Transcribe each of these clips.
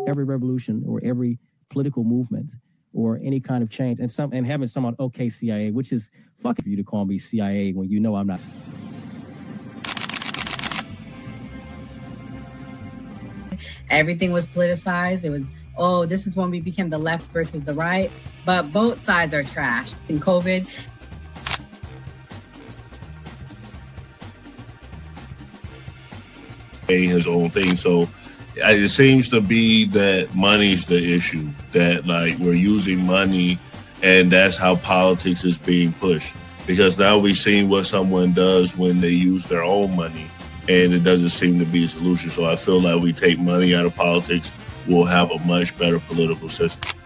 every revolution or every political movement or any kind of change, and having someone, okay, CIA, which is fucking for you to call me CIA when you know I'm not. Everything was politicized. It was, oh, this is when we became the left versus the right. But both sides are trash. In COVID, his own thing. So it seems to be that money's the issue, that like we're using money and that's how politics is being pushed. Because now we've seen what someone does when they use their own money and it doesn't seem to be a solution. So I feel like we take money out of politics, we'll have a much better political system.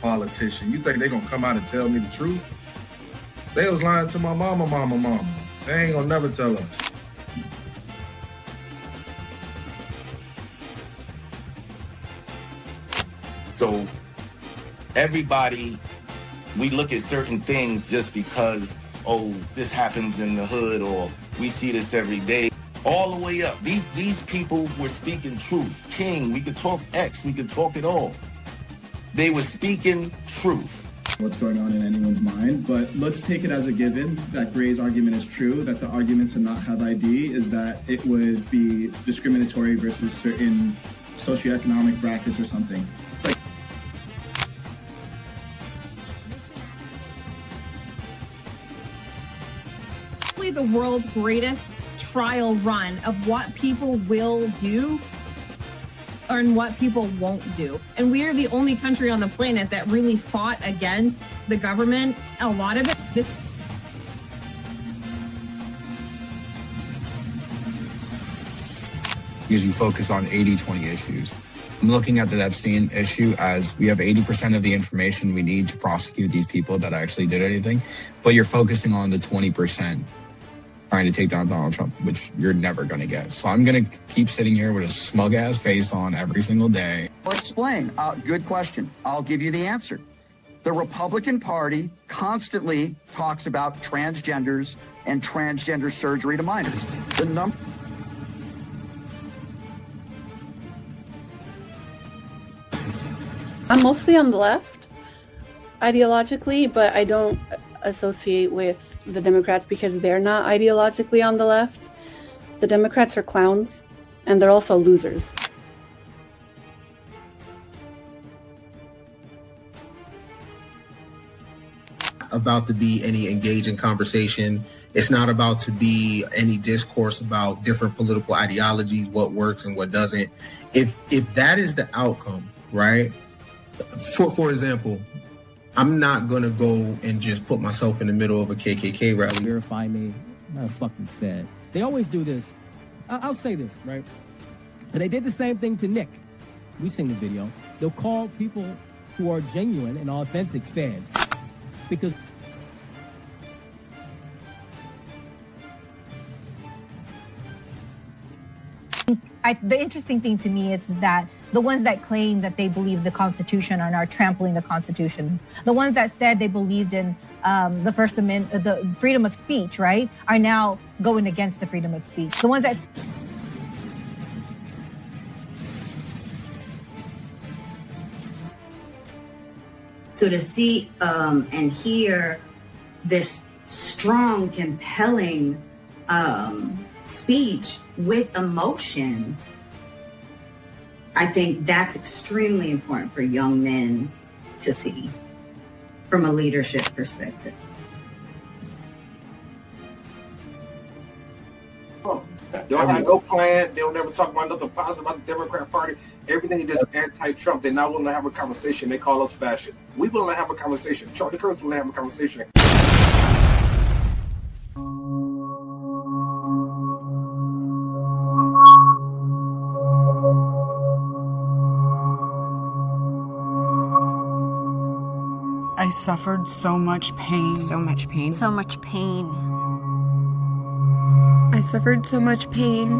Politician, you think they're gonna come out and tell me the truth? They was lying to my mama. They ain't gonna never tell us. So everybody, we look at certain things just because, oh, this happens in the hood or we see this every day. All the way up. These people were speaking truth. King, we could talk X, we could talk it all. They were speaking truth. What's going on in anyone's mind, but let's take it as a given that Gray's argument is true, that the argument to not have ID is that it would be discriminatory versus certain socioeconomic brackets or something. It's like the world's greatest trial run of what people will do and what people won't do. And we are the only country on the planet that really fought against the government. A lot of it, because you focus on 80-20 issues. I'm looking at the Epstein issue as we have 80% of the information we need to prosecute these people that actually did anything, but you're focusing on the 20% trying to take down Donald Trump, which you're never going to get. So I'm going to keep sitting here with a smug-ass face on every single day. I'll explain. Good question. I'll give you the answer. The Republican Party constantly talks about transgenders and transgender surgery to minors. I'm mostly on the left, ideologically, but I don't associate with the Democrats because they're not ideologically on the left. The Democrats are clowns, and they're also losers. About to be any engaging conversation. It's not about to be any discourse about different political ideologies, what works and what doesn't. If that is the outcome, right? For example, I'm not gonna go and just put myself in the middle of a KKK rally. Verify me. I'm not a fucking Fed. They always do this. I'll say this, right? And they did the same thing to Nick. We've seen the video. They'll call people who are genuine and authentic Feds because the interesting thing to me is that the ones that claim that they believe the Constitution are now trampling the Constitution. The ones that said they believed in the First Amendment, the freedom of speech, right, are now going against the freedom of speech. The ones that... So to see and hear this strong, compelling speech with emotion, I think that's extremely important for young men to see from a leadership perspective. They'll have no plan. They'll never talk about nothing positive about the Democrat Party. Everything is just anti-Trump. They're not willing to have a conversation. They call us fascists. We're willing to have a conversation. Charlie Kirk's willing to have a conversation. I suffered so much pain. So much pain. So much pain. I suffered so much pain.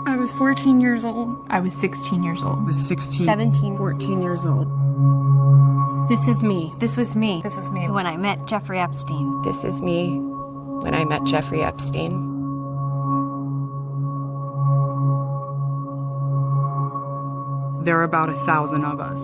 I was 14 years old. I was 16 years old. I was 16. 17. 14 years old. This is me. This was me. This is me when I met Jeffrey Epstein. This is me when I met Jeffrey Epstein. There are about 1,000 of us.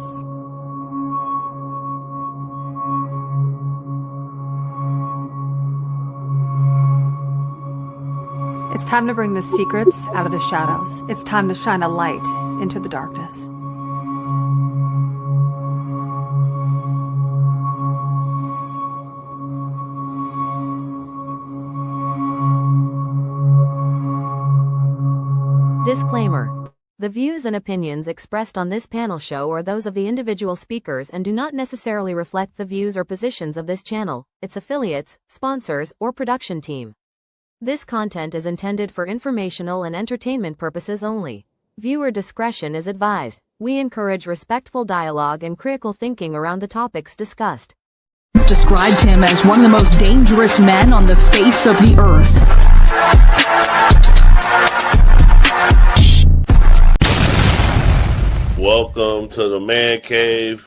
It's time to bring the secrets out of the shadows. It's time to shine a light into the darkness. Disclaimer. The views and opinions expressed on this panel show are those of the individual speakers and do not necessarily reflect the views or positions of this channel, its affiliates, sponsors, or production team. This content is intended for informational and entertainment purposes only. Viewer discretion is advised. We encourage respectful dialogue and critical thinking around the topics discussed. Described him as one of the most dangerous men on the face of the earth. Welcome to the Man Cave.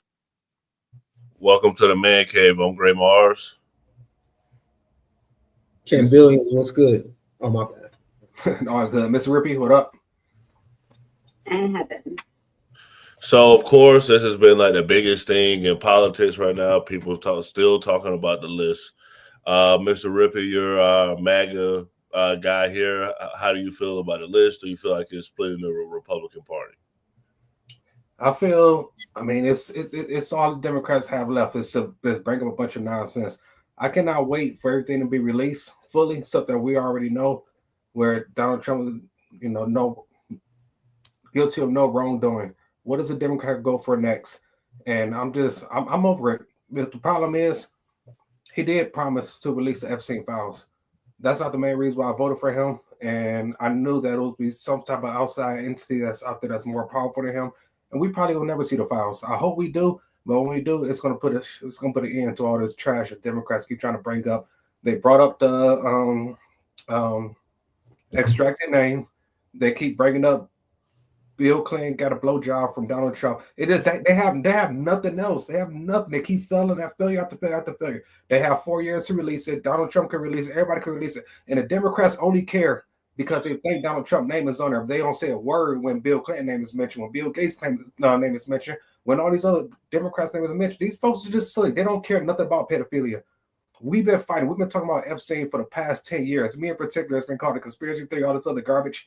Welcome to the Man Cave. I'm Gray Mars. Ken Billions, what's good? Oh, my bad. All good. Mr. Rippey, what up? And heaven. So, of course, this has been like the biggest thing in politics right now. People still talking about the list. Mr. Rippey, you're our MAGA guy here. How do you feel about the list? Do you feel like it's splitting the Republican Party? It's all the Democrats have left is to bring up a bunch of nonsense. I cannot wait for everything to be released fully, something we already know, where Donald Trump, no guilty of no wrongdoing. What does a Democrat go for next? And I'm over it. The problem is, he did promise to release the Epstein files. That's not the main reason why I voted for him. And I knew that it would be some type of outside entity that's out there that's more powerful than him. And we probably will never see the files. I hope we do, but when we do, it's gonna put an end to all this trash that Democrats keep trying to bring up. They brought up the extracted name. They keep bringing up Bill Clinton got a blowjob from Donald Trump. It is that they have nothing else. They have nothing. They keep failing at failure after failure after failure. They have 4 years to release it. Donald Trump can release it. Everybody can release it. And the Democrats only care because they think Donald Trump's name is on there. They don't say a word when Bill Clinton's name is mentioned, when Bill Gates' name is mentioned, when all these other Democrats' names are mentioned. These folks are just silly. They don't care nothing about pedophilia. We've been fighting. We've been talking about Epstein for the past 10 years. Me in particular, it's been called a conspiracy theory, all this other garbage.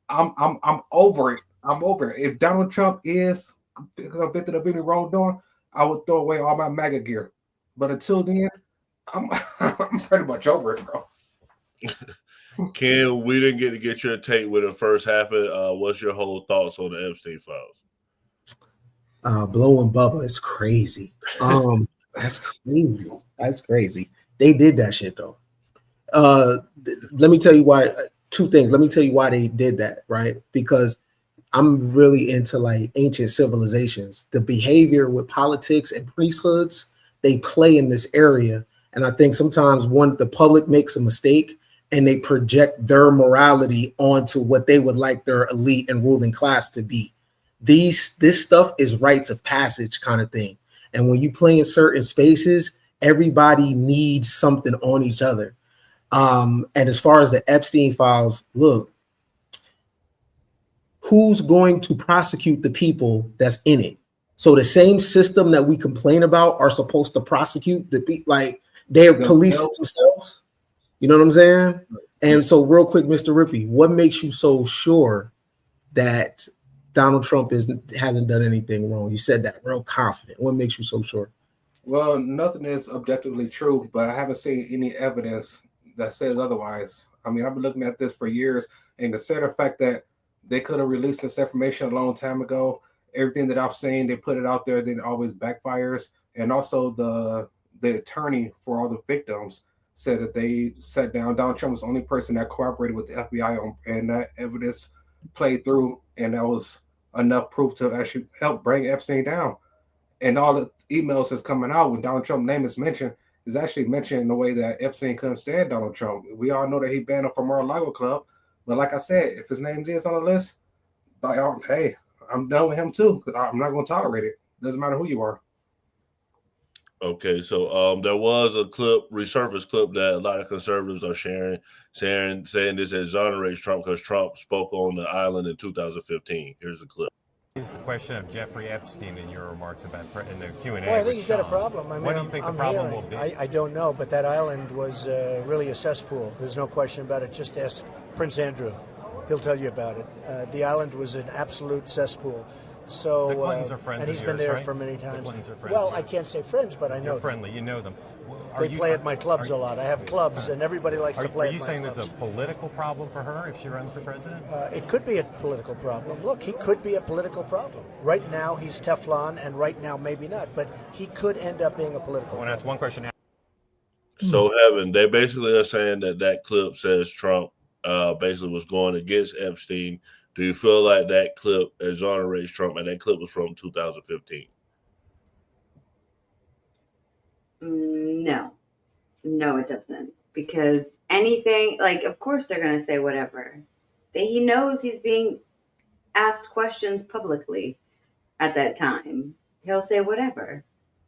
I'm over it. I'm over it. If Donald Trump is convicted of any wrongdoing, I would throw away all my MAGA gear. But until then, I'm pretty much over it, bro. Ken, we didn't get to get your take when it first happened. What's your whole thoughts on the Epstein files? Blowing Bubba is crazy. That's crazy. That's crazy. They did that shit though. Let me tell you why. Two things. Let me tell you why they did that, right? Because I'm really into like ancient civilizations. The behavior with politics and priesthoods, they play in this area. And I think sometimes the public makes a mistake and they project their morality onto what they would like their elite and ruling class to be. This stuff is rites of passage kind of thing. And when you play in certain spaces, everybody needs something on each other. And as far as the Epstein files, look, who's going to prosecute the people that's in it? So the same system that we complain about are supposed to prosecute the people, like they're policing themselves. You know what I'm saying? And so real quick, Mr. Rippey, what makes you so sure that Donald Trump hasn't done anything wrong? You said that real confident. What makes you so sure? Well, nothing is objectively true, but I haven't seen any evidence that says otherwise. I mean, I've been looking at this for years, and consider the fact that they could have released this information a long time ago. Everything that I've seen, they put it out there, then it always backfires. And also the attorney for all the victims said that they sat down. Donald Trump was the only person that cooperated with the FBI and that evidence played through, and that was enough proof to actually help bring Epstein down. And all the emails that's coming out when Donald Trump's name is mentioned is actually mentioned in the way that Epstein couldn't stand Donald Trump. We all know that he banned him from Mar-a-Lago Club. But like I said, if his name is on the list, hey, I'm done with him too. I'm not going to tolerate it. Doesn't matter who you are. Okay, so there was a resurfaced clip that a lot of conservatives are saying this exonerates Trump because Trump spoke on the island in 2015. Here's the clip. Is the question of Jeffrey Epstein in your remarks about in the Q&A? Well, I think he's got a problem. I mean, what do you think the problem will be? I don't know, but that island was really a cesspool. There's no question about it. Just ask Prince Andrew. He'll tell you about it. The island was an absolute cesspool. So, the Clintons are friends and he's of been yours, there right? for many times. The Clintons are friends well, of I yours. can't say friends, but I know You're them. friendly. You know them. They play at my clubs a lot. I have clubs, and everybody likes to play Are you at my saying clubs. there's a political problem for her if she runs for president? It could be a political problem. Look, he could be a political problem. Right now, he's Teflon, and right now, maybe not. But he could end up being a political problem. That's one question. So, Heaven, they basically are saying that clip says Trump basically was going against Epstein. Do you feel like that clip exonerates Trump? And that clip was from 2015. No, it doesn't. Because anything, like, of course they're going to say whatever. He knows he's being asked questions publicly at that time. He'll say whatever.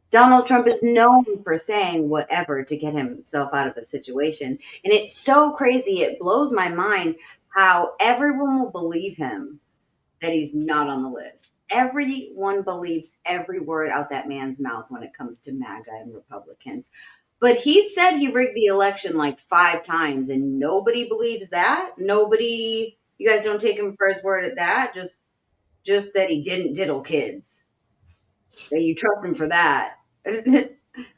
Donald Trump is known for saying whatever to get himself out of a situation. And it's so crazy. It blows my mind how everyone will believe him that he's not on the list. Everyone believes every word out that man's mouth when it comes to MAGA and Republicans. But he said he rigged the election like 5 times, and nobody believes that. Nobody, you guys don't take him for his word at that. Just that he didn't diddle kids. That you trust him for that.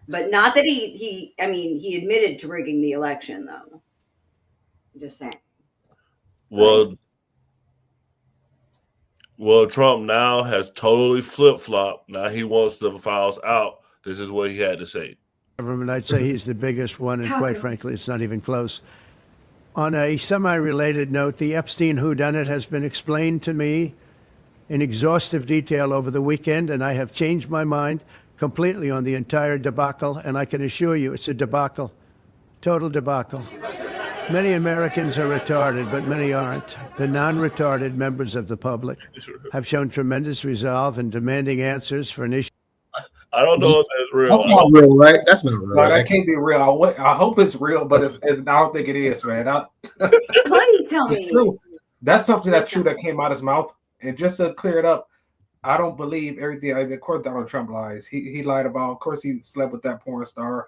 But not that he admitted to rigging the election, though. Just saying. Well, Trump now has totally flip-flopped. Now he wants the files out. This is what he had to say. Government, I'd say he's the biggest one, and quite frankly, it's not even close. On a semi-related note, the Epstein whodunit has been explained to me in exhaustive detail over the weekend, and I have changed my mind completely on the entire debacle, and I can assure you it's a debacle, total debacle. Many Americans are retarded, but many aren't. The non-retarded members of the public have shown tremendous resolve in demanding answers for an issue. I don't know if that's real. That's not real, right? That's not real. No, that can't be real. I hope it's real, but I don't think it is, man. Please tell me. It's true. That's something that's true that came out of his mouth. And just to clear it up, I don't believe everything. I mean, of course, Donald Trump lies. He lied about. Of course, he slept with that porn star.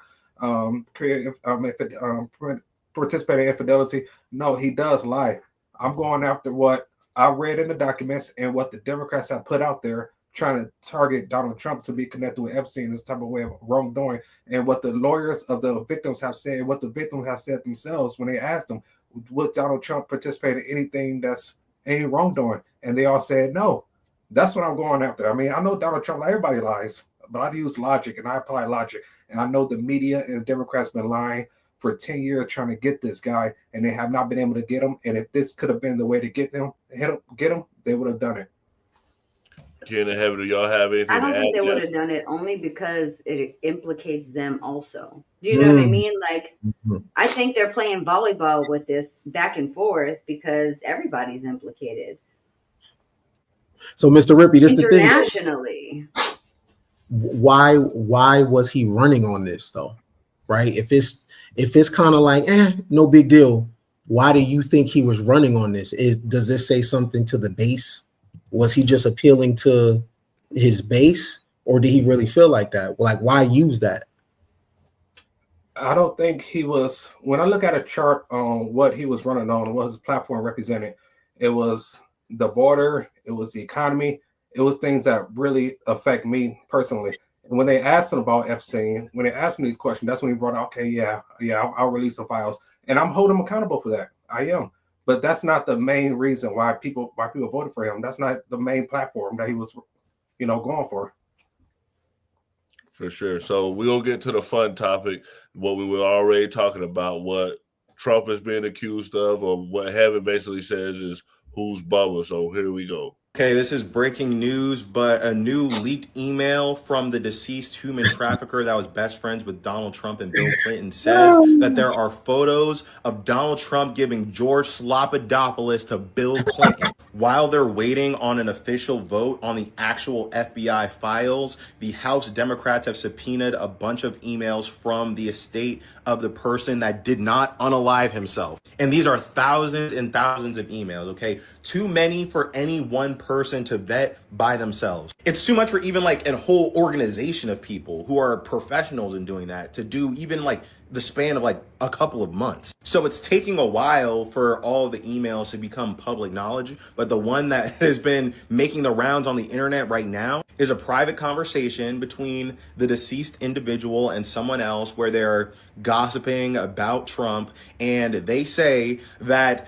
Participating in infidelity. No, he does lie. I'm going after what I read in the documents and what the Democrats have put out there, trying to target Donald Trump to be connected with Epstein, this type of way of wrongdoing, and what the lawyers of the victims have said, what the victims have said themselves when they asked them, was Donald Trump participating in anything that's any wrongdoing? And they all said no. That's what I'm going after. I mean, I know Donald Trump, everybody lies, but I use logic and I apply logic. And I know the media and the Democrats been lying for 10 years trying to get this guy, and they have not been able to get him. And if this could have been the way to get him, they would have done it. Jen and Heaven, do y'all have anything I don't to think add they yet? would have done it only because it implicates them also. Do you know what I mean? Like, I think they're playing volleyball with this back and forth because everybody's implicated. So, Mr. Rippey, this is the thing. Internationally. Why was he running on this though? Right? If it's kind of like, no big deal. Why do you think he was running on this? Does this say something to the base? Was he just appealing to his base, or did he really feel like that? Like, why use that? I don't think he was. When I look at a chart on what he was running on, what his platform represented, it was the border, it was the economy, it was things that really affect me personally. And when they asked him about Epstein, when they asked him these questions, that's when he brought out, okay, I'll release the files, and I'm holding him accountable for that. I am. But that's not the main reason why people voted for him. That's not the main platform that he was, going for. For sure. So we'll get to the fun topic, what we were already talking about, what Trump is being accused of, or what Heaven basically says is who's Bubba. So here we go. Okay, this is breaking news, but a new leaked email from the deceased human trafficker that was best friends with Donald Trump and Bill Clinton says that there are photos of Donald Trump giving George Slopadopoulos to Bill Clinton. While they're waiting on an official vote on the actual FBI files, the House Democrats have subpoenaed a bunch of emails from the estate of the person that did not unalive himself. And these are thousands and thousands of emails, okay? Too many for any one person to vet by themselves. It's too much for even like a whole organization of people who are professionals in doing that to do even like the span of like a couple of months. So it's taking a while for all the emails to become public knowledge. But the one that has been making the rounds on the internet right now is a private conversation between the deceased individual and someone else where they're gossiping about Trump. And they say that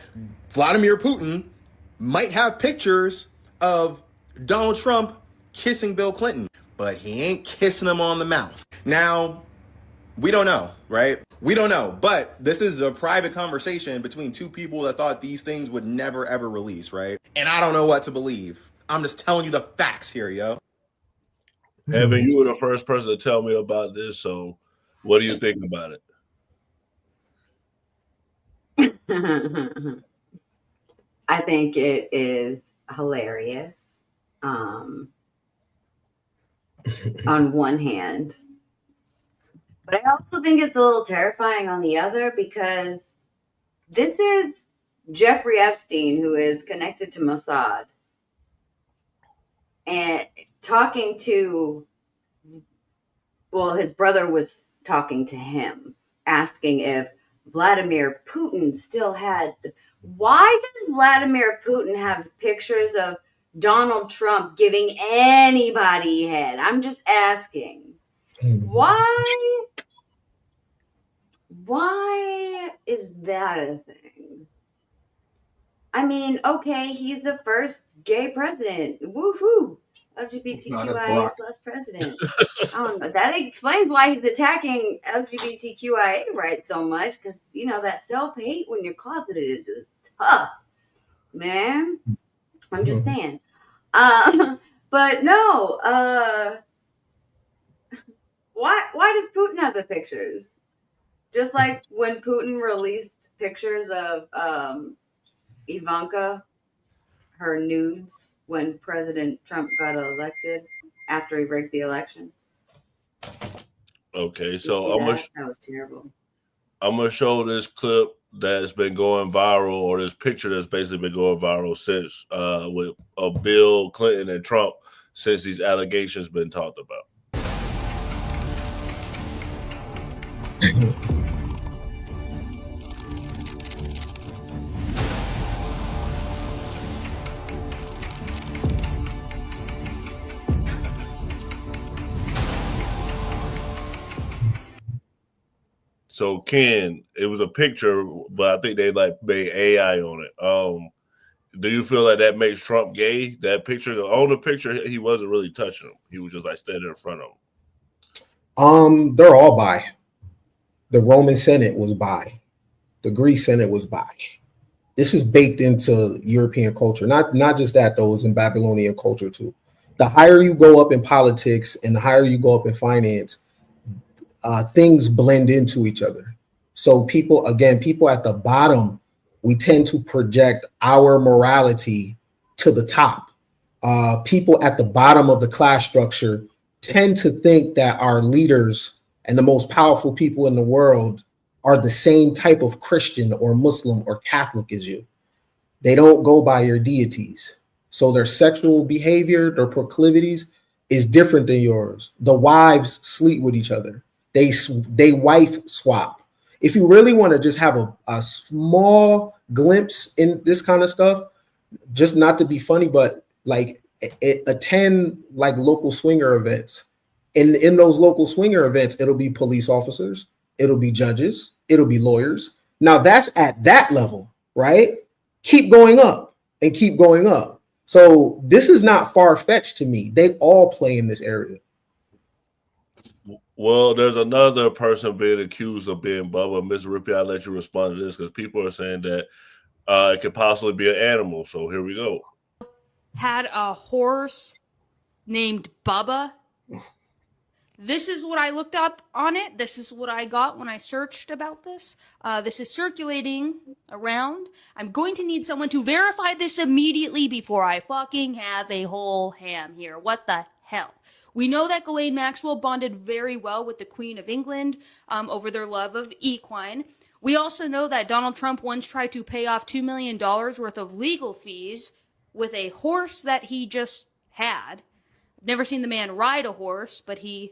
Vladimir Putin might have pictures of Donald Trump kissing Bill Clinton, but he ain't kissing him on the mouth. Now, we don't know, right? We don't know, but this is a private conversation between two people that thought these things would never, ever release, right? And I don't know what to believe. I'm just telling you the facts here, yo. Evan, you were the first person to tell me about this, so what do you think about it? I think it is hilarious. On one hand, but I also think it's a little terrifying on the other, because this is Jeffrey Epstein, who is connected to Mossad, and talking to, well, his brother was talking to him, asking if Vladimir Putin still had. Why does Vladimir Putin have pictures of Donald Trump giving anybody head? I'm just asking. Why is that a thing? I mean, okay, he's the first gay president. Woohoo! LGBTQIA plus president. I don't know. That explains why he's attacking LGBTQIA rights so much, because, you know, that self-hate when you're closeted is tough, man. I'm just saying. But no, why does Putin have the pictures? Just like when Putin released pictures of Ivanka, her nudes, when President Trump got elected after he rigged the election. Okay, so that was terrible. I'm gonna show this clip that's been going viral, or this picture that's basically been going viral since with Bill Clinton and Trump, since these allegations been talked about. So Ken, it was a picture, but I think they like made AI on it. Do you feel like that makes Trump gay? That picture, on the picture, he wasn't really touching him. He was just like standing in front of him. They're all bi. The Roman Senate was bi. The Greek Senate was bi. This is baked into European culture. Not just that, though, it's in Babylonian culture too. The higher you go up in politics and the higher you go up in finance, things blend into each other. So people at the bottom, we tend to project our morality to the top. People at the bottom of the class structure tend to think that our leaders and the most powerful people in the world are the same type of Christian or Muslim or Catholic as you. They don't go by your deities. So their sexual behavior, their proclivities is different than yours. The wives sleep with each other. They wife swap. If you really want to just have a small glimpse in this kind of stuff, just not to be funny, but like attend like local swinger events. In those local swinger events, it'll be police officers, it'll be judges, it'll be lawyers. Now that's at that level, right? Keep going up and keep going up. So this is not far-fetched to me. They all play in this area. Well, there's another person being accused of being Bubba. Ms. Rippey, I'll let you respond to this because people are saying that it could possibly be an animal. So here we go. Had a horse named Bubba. This is what I looked up on it. This is what I got when I searched about this. This is circulating around. I'm going to need someone to verify this immediately before I fucking have a whole ham here. What the hell? We know that Ghislaine Maxwell bonded very well with the Queen of England over their love of equine. We also know that Donald Trump once tried to pay off $2 million worth of legal fees with a horse that he just had. I've never seen the man ride a horse, but he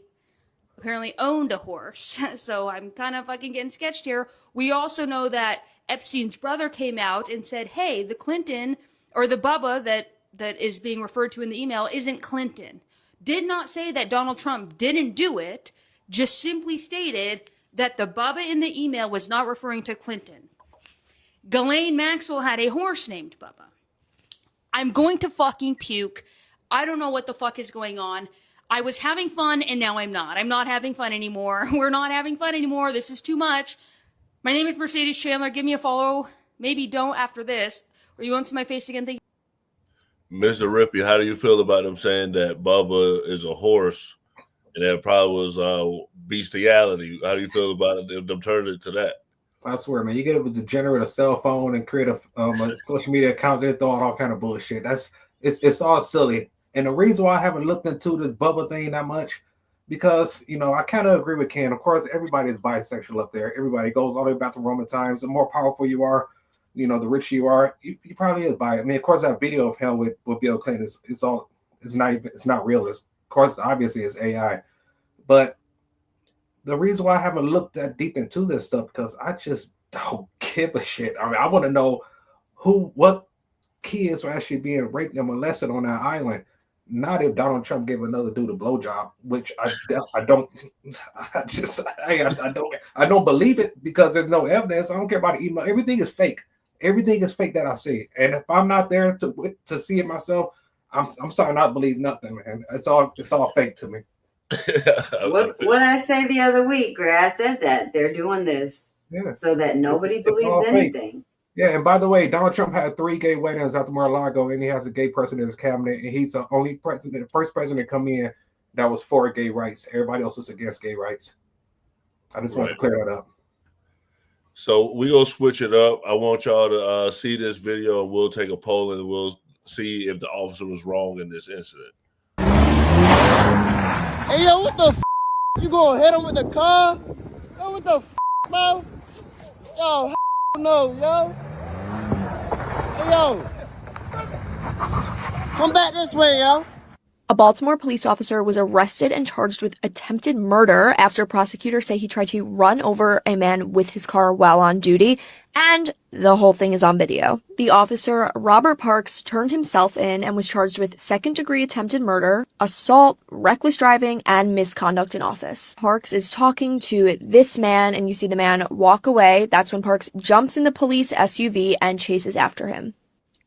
apparently owned a horse. So I'm kind of fucking getting sketched here. We also know that Epstein's brother came out and said, hey, the Clinton or the Bubba that is being referred to in the email isn't Clinton. Did not say that Donald Trump didn't do it, just simply stated that the Bubba in the email was not referring to Clinton. Ghislaine Maxwell had a horse named Bubba. I'm going to fucking puke. I don't know what the fuck is going on. I was having fun and now I'm not. I'm not having fun anymore. We're not having fun anymore. This is too much. My name is Mercedes Chandler. Give me a follow. Maybe don't after this. Or you won't see my face again. Thank you. Mr. Rippey, how do you feel about them saying that Bubba is a horse and that probably was bestiality? How do you feel about it, them turning it to that? I swear, man, you get it to generate a cell phone and create a social media account, they throw out all kind of bullshit. It's all silly. And the reason why I haven't looked into this Bubba thing that much, because, you know, I kind of agree with Ken. Of course, everybody is bisexual up there. Everybody goes all the way back to Roman times. The more powerful you are, you know, the richer you are, you probably is bi. I mean, of course, that video of him with Bill Clinton it's not real. Of course, obviously, it's AI. But the reason why I haven't looked that deep into this stuff, because I just don't give a shit. I mean, I want to know what kids are actually being raped and molested on that island. Not if Donald Trump gave another dude a blowjob, which I don't believe it because there's no evidence. I don't care about the email. Everything is fake. Everything is fake that I see. And if I'm not there to see it myself, I'm sorry not to believe nothing, man. It's all fake to me. What I say the other week, Gray, I said that they're doing this so that nobody believes anything. Yeah, and by the way, Donald Trump had 3 gay weddings after Mar-a-Lago, and he has a gay person in his cabinet, and he's the only president, the first president to come in that was for gay rights. Everybody else was against gay rights. I just want to clear that up. So we're going to switch it up. I want y'all to see this video, and we'll take a poll, and we'll see if the officer was wrong in this incident. Hey, yo, what the f***? You gonna hit him with the car? Yo, what the f***, bro? Yo, no, yo. Hey, yo. Come back this way, yo. A Baltimore police officer was arrested and charged with attempted murder after prosecutors say he tried to run over a man with his car while on duty, and the whole thing is on video. The officer, Robert Parks, turned himself in and was charged with second-degree attempted murder, assault, reckless driving, and misconduct in office. Parks is talking to this man, and you see the man walk away. That's when Parks jumps in the police SUV and chases after him.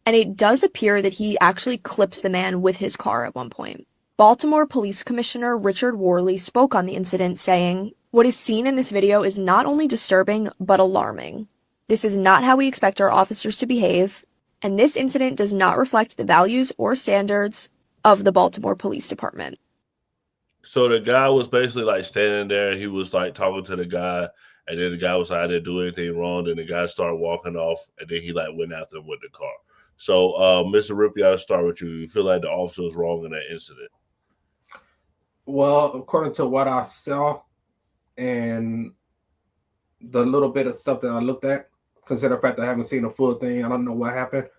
And it does appear that he actually clips the man with his car at one point. Baltimore Police Commissioner Richard Worley spoke on the incident, saying, "What is seen in this video is not only disturbing, but alarming. This is not how we expect our officers to behave, and this incident does not reflect the values or standards of the Baltimore Police Department." So the guy was basically like standing there, and he was like talking to the guy, and then the guy was like, "I didn't do anything wrong." Then the guy started walking off, and then he like went after him with the car. So, Mr. Rippey, I'll start with you. You feel like the officer was wrong in that incident? Well, according to what I saw and the little bit of stuff that I looked at, consider the fact that I haven't seen the full thing, I don't know what happened.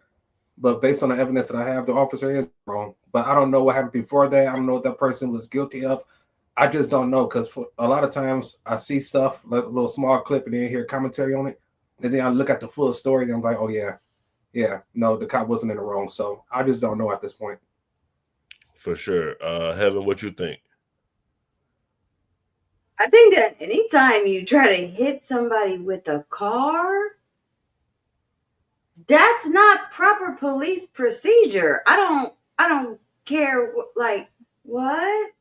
But based on the evidence that I have, the officer is wrong. But I don't know what happened before that. I don't know what that person was guilty of. I just don't know, because for a lot of times I see stuff, like a little small clip, and then hear commentary on it. And then I look at the full story, and I'm like, oh, yeah, no, the cop wasn't in the wrong. So I just don't know at this point. For sure. Heaven, what you think? I think that anytime you try to hit somebody with a car, that's not proper police procedure. I don't care what?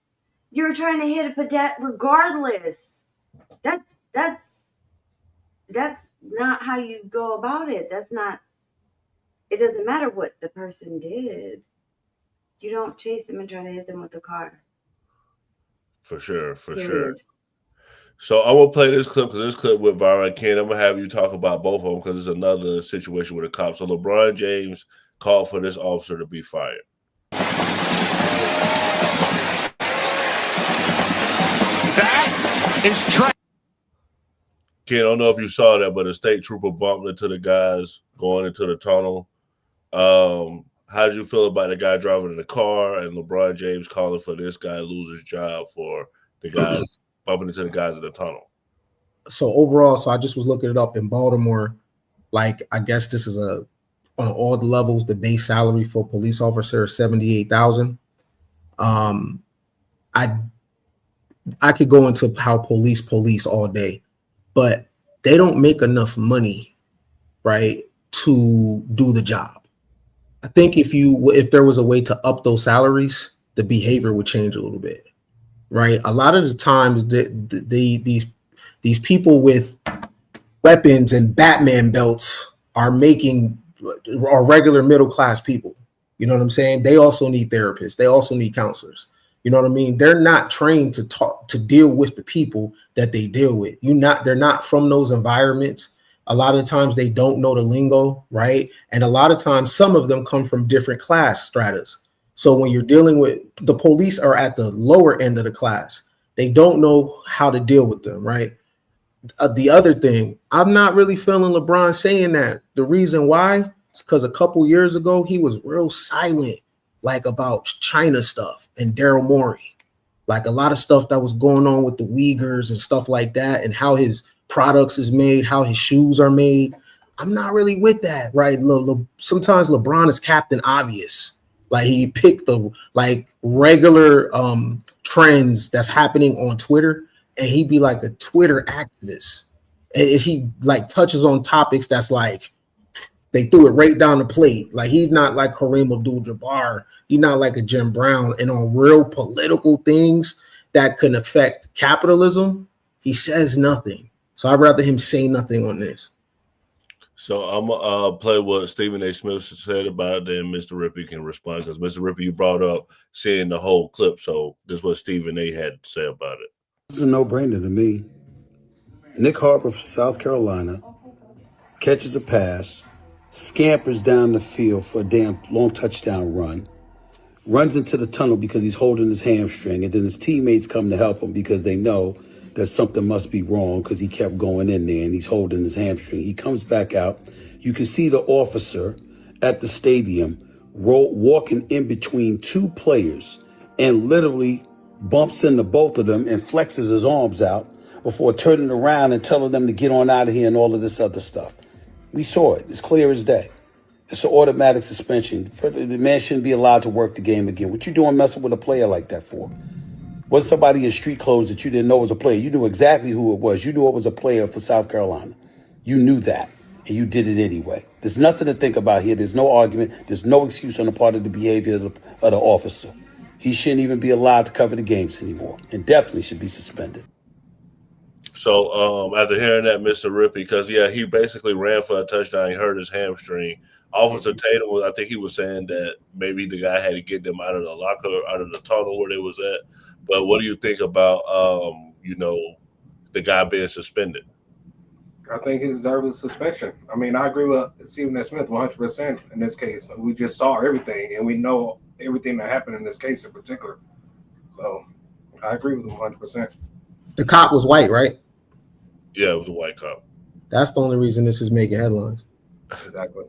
You're trying to hit a pedestrian regardless. That's not how you go about it. It doesn't matter what the person did. You don't chase them and try to hit them with a car. For sure. Period. So I'm gonna play this clip because this clip went viral. Ken, I'm gonna have you talk about both of them because it's another situation with a cop. So LeBron James called for this officer to be fired. That is trash. Ken, I don't know if you saw that, but a state trooper bumped into the guys going into the tunnel. How did you feel about the guy driving in the car and LeBron James calling for this guy to lose his job for the guys bumping into the guys in the tunnel? So overall, so I just was looking it up in Baltimore. Like, I guess this is on all the levels, the base salary for a police officer is $78,000. I could go into how police all day, but they don't make enough money, right, to do the job. I think if there was a way to up those salaries, the behavior would change a little bit, right? A lot of the times, these people with weapons and Batman belts are regular middle class people. You know what I'm saying? They also need therapists. They also need counselors. You know what I mean? They're not trained to deal with the people that they deal with. They're not from those environments. A lot of times they don't know the lingo, right? And a lot of times some of them come from different class stratas. So when you're dealing with the police are at the lower end of the class, they don't know how to deal with them, right? The other thing, I'm not really feeling LeBron saying that. The reason why is because a couple years ago, he was real silent, like about China stuff and Daryl Morey, like a lot of stuff that was going on with the Uyghurs and stuff like that, and how his products is made, how his shoes are made. I'm not really with that, right? Sometimes LeBron is Captain Obvious. Like, he picked the regular trends that's happening on Twitter, and he'd be like a Twitter activist. And he like touches on topics that's like they threw it right down the plate. Like, he's not like Kareem Abdul-Jabbar. He's not like a Jim Brown. And on real political things that can affect capitalism, he says nothing. So I'd rather him say nothing on this. So I'm going to play what Stephen A. Smith said about it, then Mr. Rippey can respond. Because Mr. Rippey, you brought up seeing the whole clip. So this is what Stephen A. had to say about it. It's a no-brainer to me. Nick Harper from South Carolina catches a pass, scampers down the field for a damn long touchdown run, runs into the tunnel because he's holding his hamstring, and then his teammates come to help him because they know that something must be wrong because he kept going in there and he's holding his hamstring. He comes back out. You can see the officer at the stadium walking in between two players and literally bumps into both of them and flexes his arms out before turning around and telling them to get on out of here and all of this other stuff. We saw it. It's clear as day. It's an automatic suspension. The man shouldn't be allowed to work the game again. What you doing messing with a player like that for? Was somebody in street clothes that you didn't know was a player? You knew exactly who it was. You knew it was a player for South Carolina. You knew that, and you did it anyway. There's nothing to think about here. There's no argument. There's no excuse on the part of the behavior of the officer. He shouldn't even be allowed to cover the games anymore, and definitely should be suspended. So after hearing that, Mr. Rippey, because, he basically ran for a touchdown. He hurt his hamstring. Officer Tatum, I think he was saying that maybe the guy had to get them out of the locker, out of the tunnel where they was at. But what do you think about, the guy being suspended? I think he deserves a suspension. I mean, I agree with Stephen A. Smith 100% in this case. We just saw everything, and we know everything that happened in this case in particular. So I agree with him 100%. The cop was white, right? Yeah, it was a white cop. That's the only reason this is making headlines. Exactly.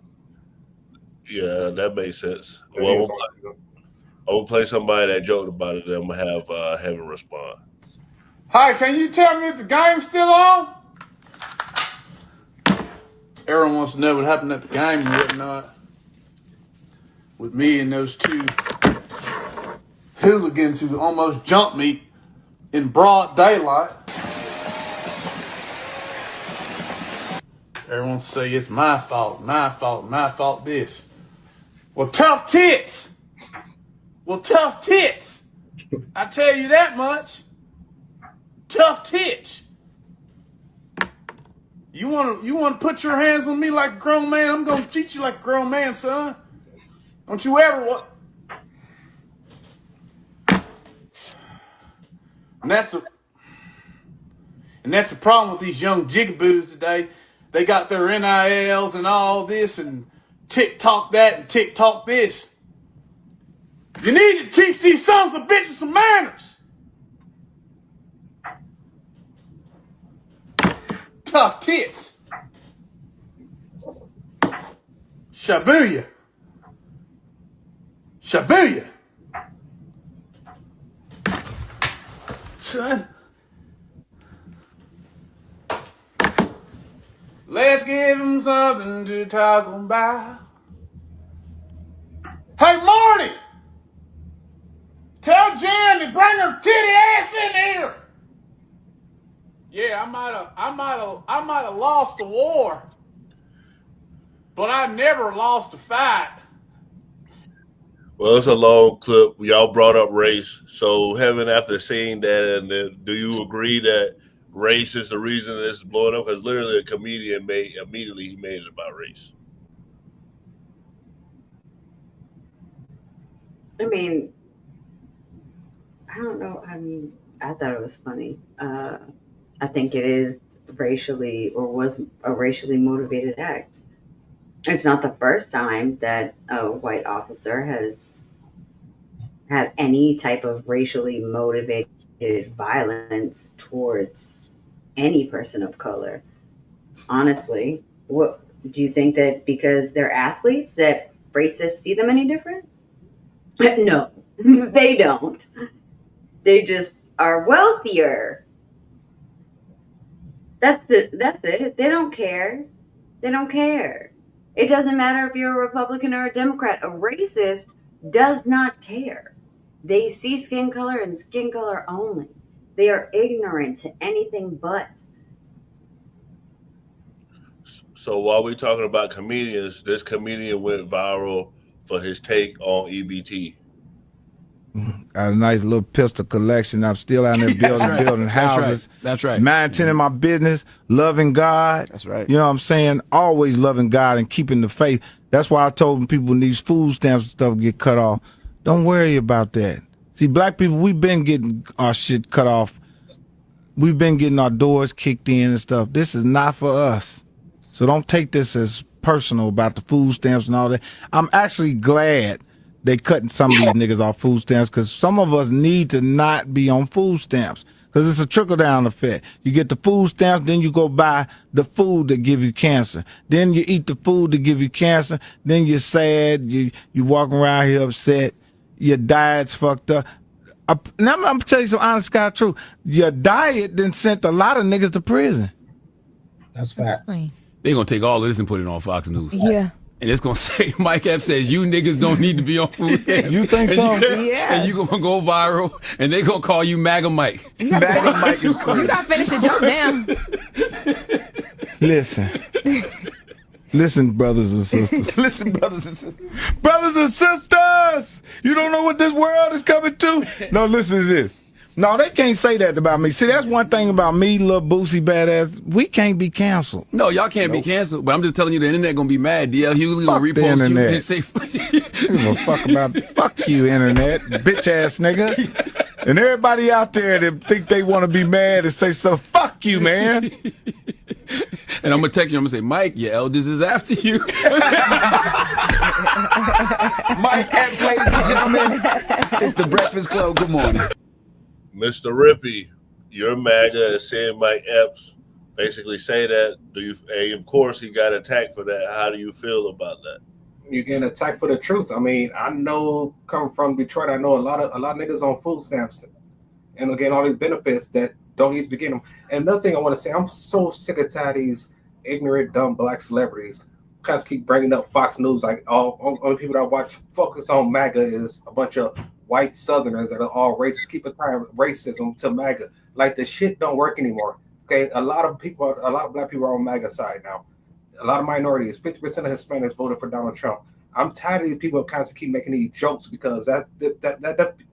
Yeah, that makes sense. Well, I will play somebody that joked about it, then I'm going to have Heaven respond. Hi, can you tell me if the game's still on? Everyone wants to know what happened at the game and whatnot. With me and those two hooligans who almost jumped me in broad daylight. Everyone say it's my fault this. Well, tough tits. I tell you that much. Tough tits. You want to put your hands on me like a grown man? I'm going to treat you like a grown man, son. Don't you ever And that's the problem with these young jigaboos today. They got their NILs and all this and TikTok that and TikTok this. You need to teach these sons of bitches some manners. Tough tits. Shabuya. Shabuya. Son. Let's give him something to talk about. Hey, Marty! Tell Jen to bring her titty ass in here. Yeah, I might have lost the war, but I never lost a fight. Well, it's a long clip. Y'all brought up race. So, Heaven, after seeing that, and do you agree that race is the reason this is blowing up? Because literally a comedian made it about race. I mean, I don't know. I mean, I thought it was funny. I think it is was a racially motivated act. It's not the first time that a white officer has had any type of racially motivated violence towards any person of color. Honestly, what do you think, that because they're athletes that racists see them any different? No, they don't. They just are wealthier. That's it. They don't care. They don't care. It doesn't matter if you're a Republican or a Democrat. A racist does not care. They see skin color and skin color only. They are ignorant to anything but. So while we're talking about comedians, this comedian went viral for his take on EBT. Got a nice little pistol collection. I'm still out there building houses. That's right. Minding my business, loving God. That's right. You know what I'm saying? Always loving God and keeping the faith. That's why I told people when these food stamps and stuff get cut off, don't worry about that. See, black people, we've been getting our shit cut off. We've been getting our doors kicked in and stuff. This is not for us. So don't take this as personal about the food stamps and all that. I'm actually glad they cutting some of these niggas off food stamps, because some of us need to not be on food stamps, because it's a trickle-down effect. You get the food stamps, then you go buy the food that give you cancer. Then you eat the food that give you cancer. Then you're sad. You walking around here upset. Your diet's fucked up. Now I'm going to tell you some honest God truth. Your diet then sent a lot of niggas to prison. That's fact. They're going to take all of this and put it on Fox News. Yeah. And it's going to say, Mike Epps says, you niggas don't need to be on food stamps. You think so? Yeah. And you going to go viral, and they going to call you MAGA Mike. MAGA Mike is crazy. You got to finish the joke now. Listen, brothers and sisters. Listen, brothers and sisters. Brothers and sisters! You don't know what this world is coming to? No, listen to this. No, they can't say that about me. See, that's one thing about me, little Boosie badass. We can't be canceled. No, y'all can't be canceled. But I'm just telling you, the internet gonna be mad. DL Hughley gonna repost you and say, I don't give a fuck about fuck you, internet, bitch ass nigga. And everybody out there that think they want to be mad and say so, fuck you, man. And I'm gonna text you. I'm gonna say, Mike, your elders is after you. Mike Epps, ladies and gentlemen, it's the Breakfast Club. Good morning. Mr. Rippey, you're MAGA and seeing Mike Epps basically say that. Of course, he got attacked for that. How do you feel about that? You get attacked for the truth. I mean, I know, coming from Detroit, I know a lot of niggas on food stamps and again all these benefits that don't need to be getting them. And another thing I want to say, I'm so sick and tired of these ignorant, dumb black celebrities. Kind of keep bringing up Fox News, like all people that watch focus on MAGA is a bunch of white Southerners that are all racist. Keep applying racism to MAGA. Like the shit don't work anymore. Okay, a lot of black people are on MAGA side now. A lot of minorities, 50% of Hispanics voted for Donald Trump. I'm tired of these people constantly keep making these jokes, because that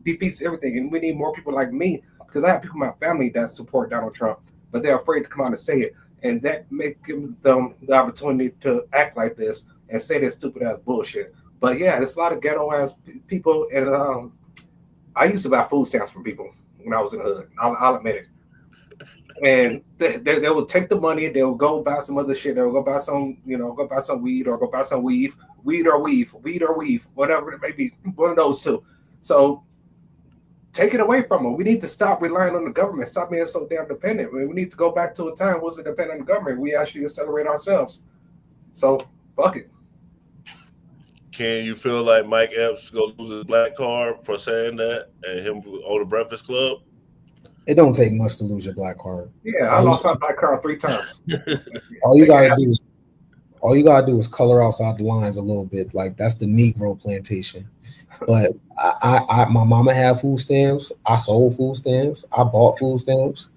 defeats everything. And we need more people like me, because I have people in my family that support Donald Trump, but they're afraid to come out and say it. And that makes them the opportunity to act like this and say this stupid ass bullshit. But yeah, there's a lot of ghetto ass people, and I used to buy food stamps from people. when I was in the hood. I'll admit it. And they will take the money. They will go buy some other shit. They will go buy some, go buy some weed or go buy some weave, weed or weave, whatever it may be. One of those two. So take it away from them. We need to stop relying on the government. Stop being so damn dependent. We need to go back to a time where wasn't dependent on the government. We actually accelerate ourselves. So fuck it. Can you feel like Mike Epps gonna lose his black card for saying that, and him on the Breakfast Club? It don't take much to lose your black card. Yeah, I lost my black card 3 times. All you gotta do is color outside the lines a little bit. Like that's the Negro plantation. But my mama had food stamps. I sold food stamps. I bought food stamps.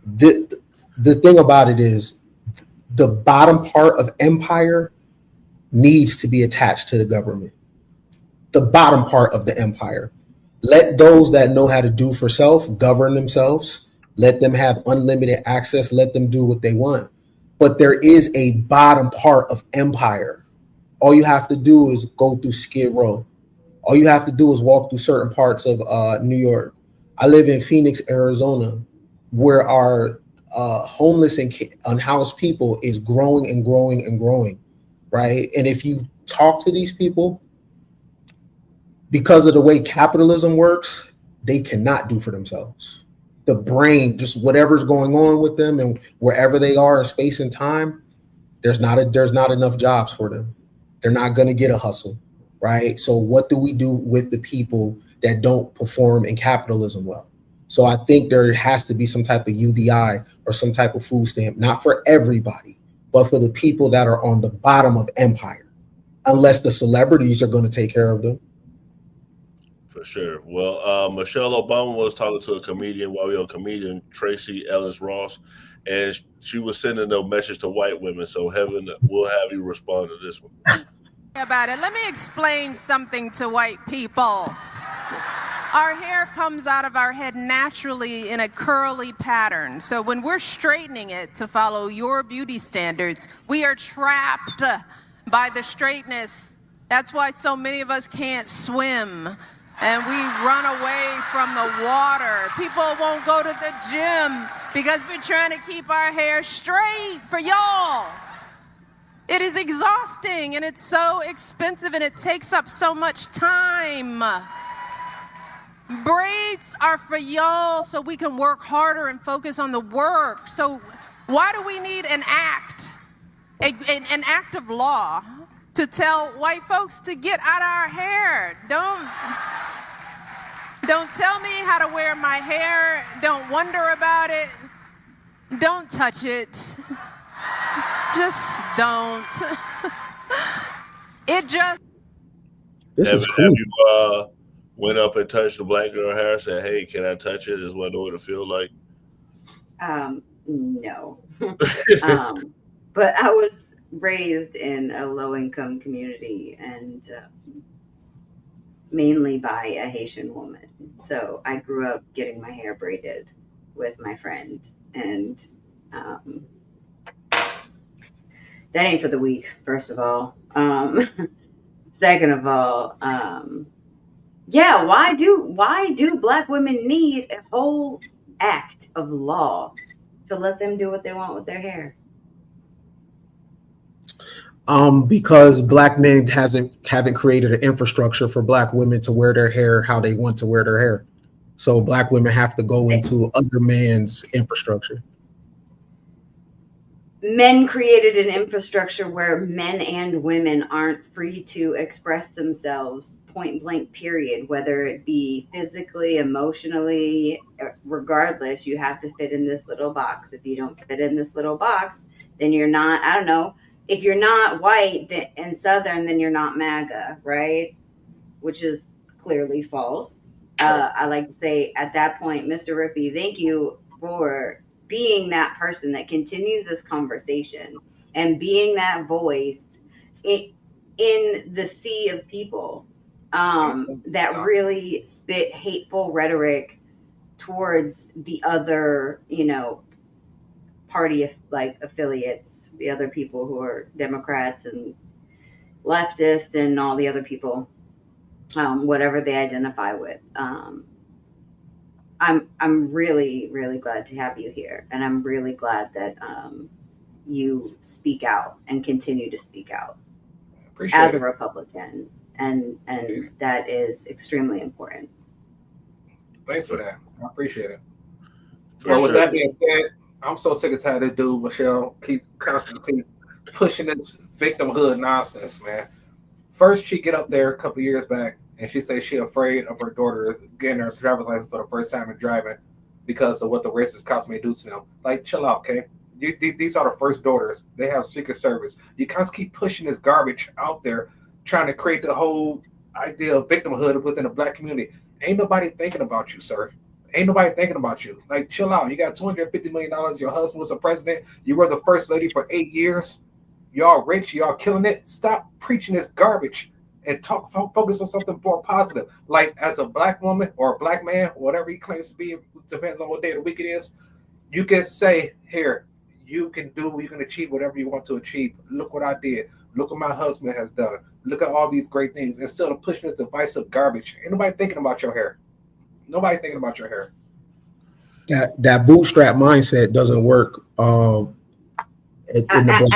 The thing about it is the bottom part of empire needs to be attached to the government. The bottom part of the empire. Let those that know how to do for self govern themselves. Let them have unlimited access. Let them do what they want. But there is a bottom part of empire. All you have to do is go through Skid Row. All you have to do is walk through certain parts of New York. I live in Phoenix, Arizona, where our homeless and unhoused people is growing and growing and growing, right? And if you talk to these people, because of the way capitalism works, they cannot do for themselves. The brain, just whatever's going on with them and wherever they are in space and time, there's not enough jobs for them. They're not going to get a hustle, right? So what do we do with the people that don't perform in capitalism well? So I think there has to be some type of UBI or some type of food stamp, not for everybody, but for the people that are on the bottom of empire, unless the celebrities are going to take care of them. For sure. Well, Michelle Obama was talking to a comedian, comedian, Tracy Ellis Ross, and she was sending a message to white women. So, Heaven, we'll have you respond to this one. About it. Let me explain something to white people. Our hair comes out of our head naturally in a curly pattern. So when we're straightening it to follow your beauty standards, we are trapped by the straightness. That's why so many of us can't swim. And we run away from the water. People won't go to the gym because we're trying to keep our hair straight for y'all. It is exhausting and it's so expensive and it takes up so much time. Braids are for y'all so we can work harder and focus on the work. So why do we need an act, an act of law to tell white folks to get out of our hair? Don't tell me how to wear my hair. Don't wonder about it. Don't touch it. Just don't. It just. This is cool. Have you went up and touched the black girl hair and said, "Hey, can I touch it? Is what I know what it feel like." No. But I was raised in a low-income community and mainly by a Haitian woman. So I grew up getting my hair braided with my friend. And that ain't for the weak, first of all. Second of all, yeah, why do black women need a whole act of law to let them do what they want with their hair? Because black men haven't created an infrastructure for black women to wear their hair how they want to wear their hair. So black women have to go into other man's infrastructure. Men created an infrastructure where men and women aren't free to express themselves, point blank, period, whether it be physically, emotionally, regardless. You have to fit in this little box. If you don't fit in this little box, then you're not, I don't know, if you're not white and Southern, then you're not MAGA, right? Which is clearly false. I like to say at that point, Mr. Rippey, thank you for being that person that continues this conversation and being that voice in the sea of people that really spit hateful rhetoric towards the other, party affiliates, the other people who are Democrats and leftists and all the other people, whatever they identify with. I'm really, really glad to have you here, and I'm really glad that you speak out and continue to speak out as a Republican, and that is extremely important. Thanks for that. I appreciate it. For With sure. that being said, I'm so sick and tired of this dude, Michelle, keep constantly pushing this victimhood nonsense, man. First, she get up there a couple of years back, and she says she afraid of her daughter getting her driver's license for the first time in driving because of what the racist cops may do to them. Like, chill out, okay? These are the first daughters. They have Secret Service. You constantly keep pushing this garbage out there, trying to create the whole idea of victimhood within the black community. Ain't nobody thinking about you, sir. Ain't nobody thinking about you. Like, chill out. You got $250 million. Your husband was a president. You were the first lady for 8 years. Y'all rich. Y'all killing it. Stop preaching this garbage and focus on something more positive. Like, as a black woman or a black man, whatever he claims to be, depends on what day of the week it is, you can say, here, you can achieve whatever you want to achieve. Look what I did. Look what my husband has done. Look at all these great things. Instead of pushing this divisive garbage, ain't nobody thinking about your hair. Nobody thinking about your hair. That bootstrap mindset doesn't work.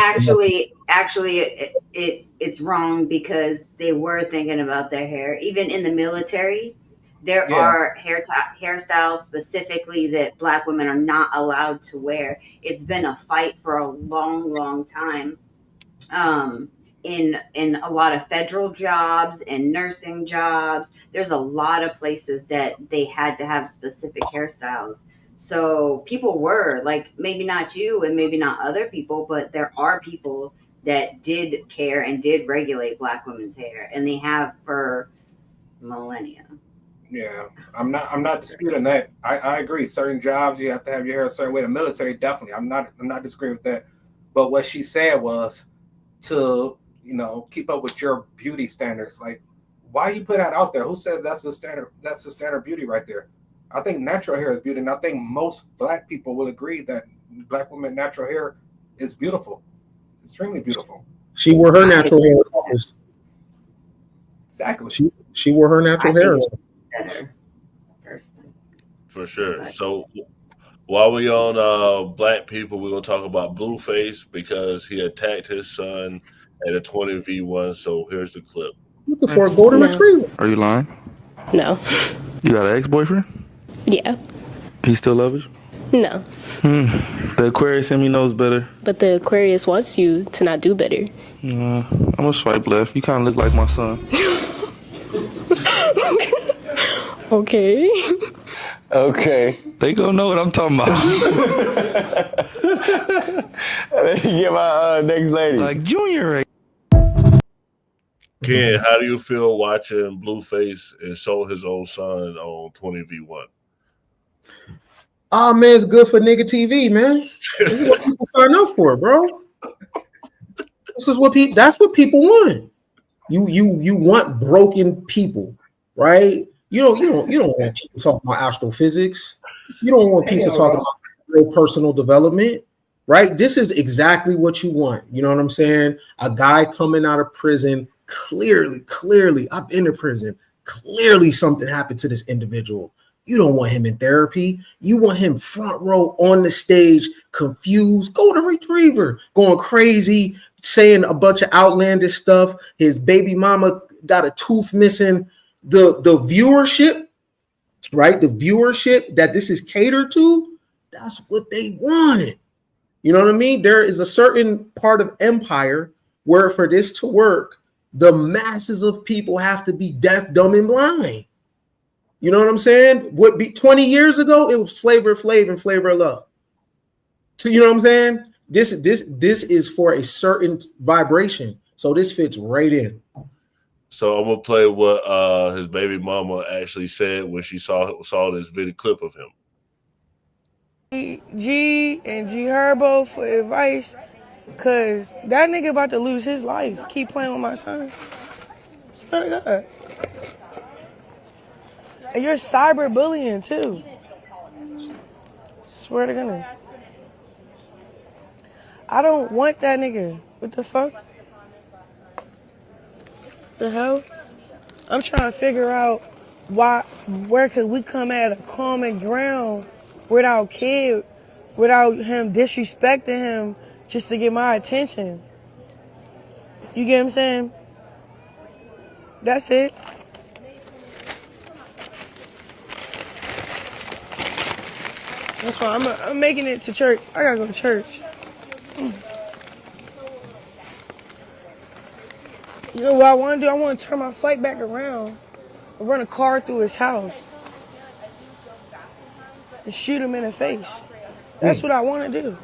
Actually, it's wrong, because they were thinking about their hair. Even in the military, there are hairstyles specifically that black women are not allowed to wear. It's been a fight for a long, long time. In a lot of federal jobs and nursing jobs, there's a lot of places that they had to have specific hairstyles. So people were like, maybe not you and maybe not other people, but there are people that did care and did regulate black women's hair, and they have for millennia. Yeah, I'm not disputing that. I agree. Certain jobs you have to have your hair a certain way. The military, definitely. I'm not disagreeing with that. But what she said was to, keep up with your beauty standards. Like, why you put that out there? Who said that's the standard? That's the standard beauty right there. I think natural hair is beauty, and I think most black people will agree that black women natural hair is beautiful, extremely beautiful. She wore her natural hair. Exactly. She wore her natural hair. Better. For sure. So while we on black people, we're gonna talk about Blueface because he attacked his son at a 20v1. So here's the clip. Looking for a golden retriever. Are you lying? No. You got an ex-boyfriend? Yeah. He still loves you? No. The Aquarius in me knows better. But the Aquarius wants you to not do better. I'm gonna swipe left. You kind of look like my son. Okay. Okay. They gonna know what I'm talking about. Let me get my next lady. Like Junior. Ken, how do you feel watching Blueface insult his own son on 20v1? Oh man, it's good for nigga TV, man. This is what people sign up for, bro. This is what people. That's what people want. You want broken people, right? You don't want people talking about astrophysics. You don't want people talking about real personal development, right? This is exactly what you want. You know what I'm saying? A guy coming out of prison, clearly, I've been to prison. Clearly, something happened to this individual. You don't want him in therapy. You want him front row on the stage, confused, golden retriever, going crazy, saying a bunch of outlandish stuff. His baby mama got a tooth missing. The viewership, right? The viewership that this is catered to, that's what they wanted. You know what I mean? There is a certain part of empire where for this to work, the masses of people have to be deaf, dumb, and blind. You know what I'm saying? What be 20 years ago, it was Flavor Flav and Flavor of Love. So you know what I'm saying? This is for a certain vibration. So this fits right in. So I'm gonna play what his baby mama actually said when she saw this video clip of him. G and G Herbo for advice, cause that nigga about to lose his life. Keep playing with my son. Swear to God. And you're cyberbullying too. Swear to goodness. I don't want that nigga. What the fuck? The hell? I'm trying to figure out Where could we come at a common ground without kid, without him disrespecting him just to get my attention? You get what I'm saying? That's it. That's why I'm making it to church. I gotta go to church. You know what I want to do? I want to turn my flight back around and run a car through his house and shoot him in the face. That's what I want to do.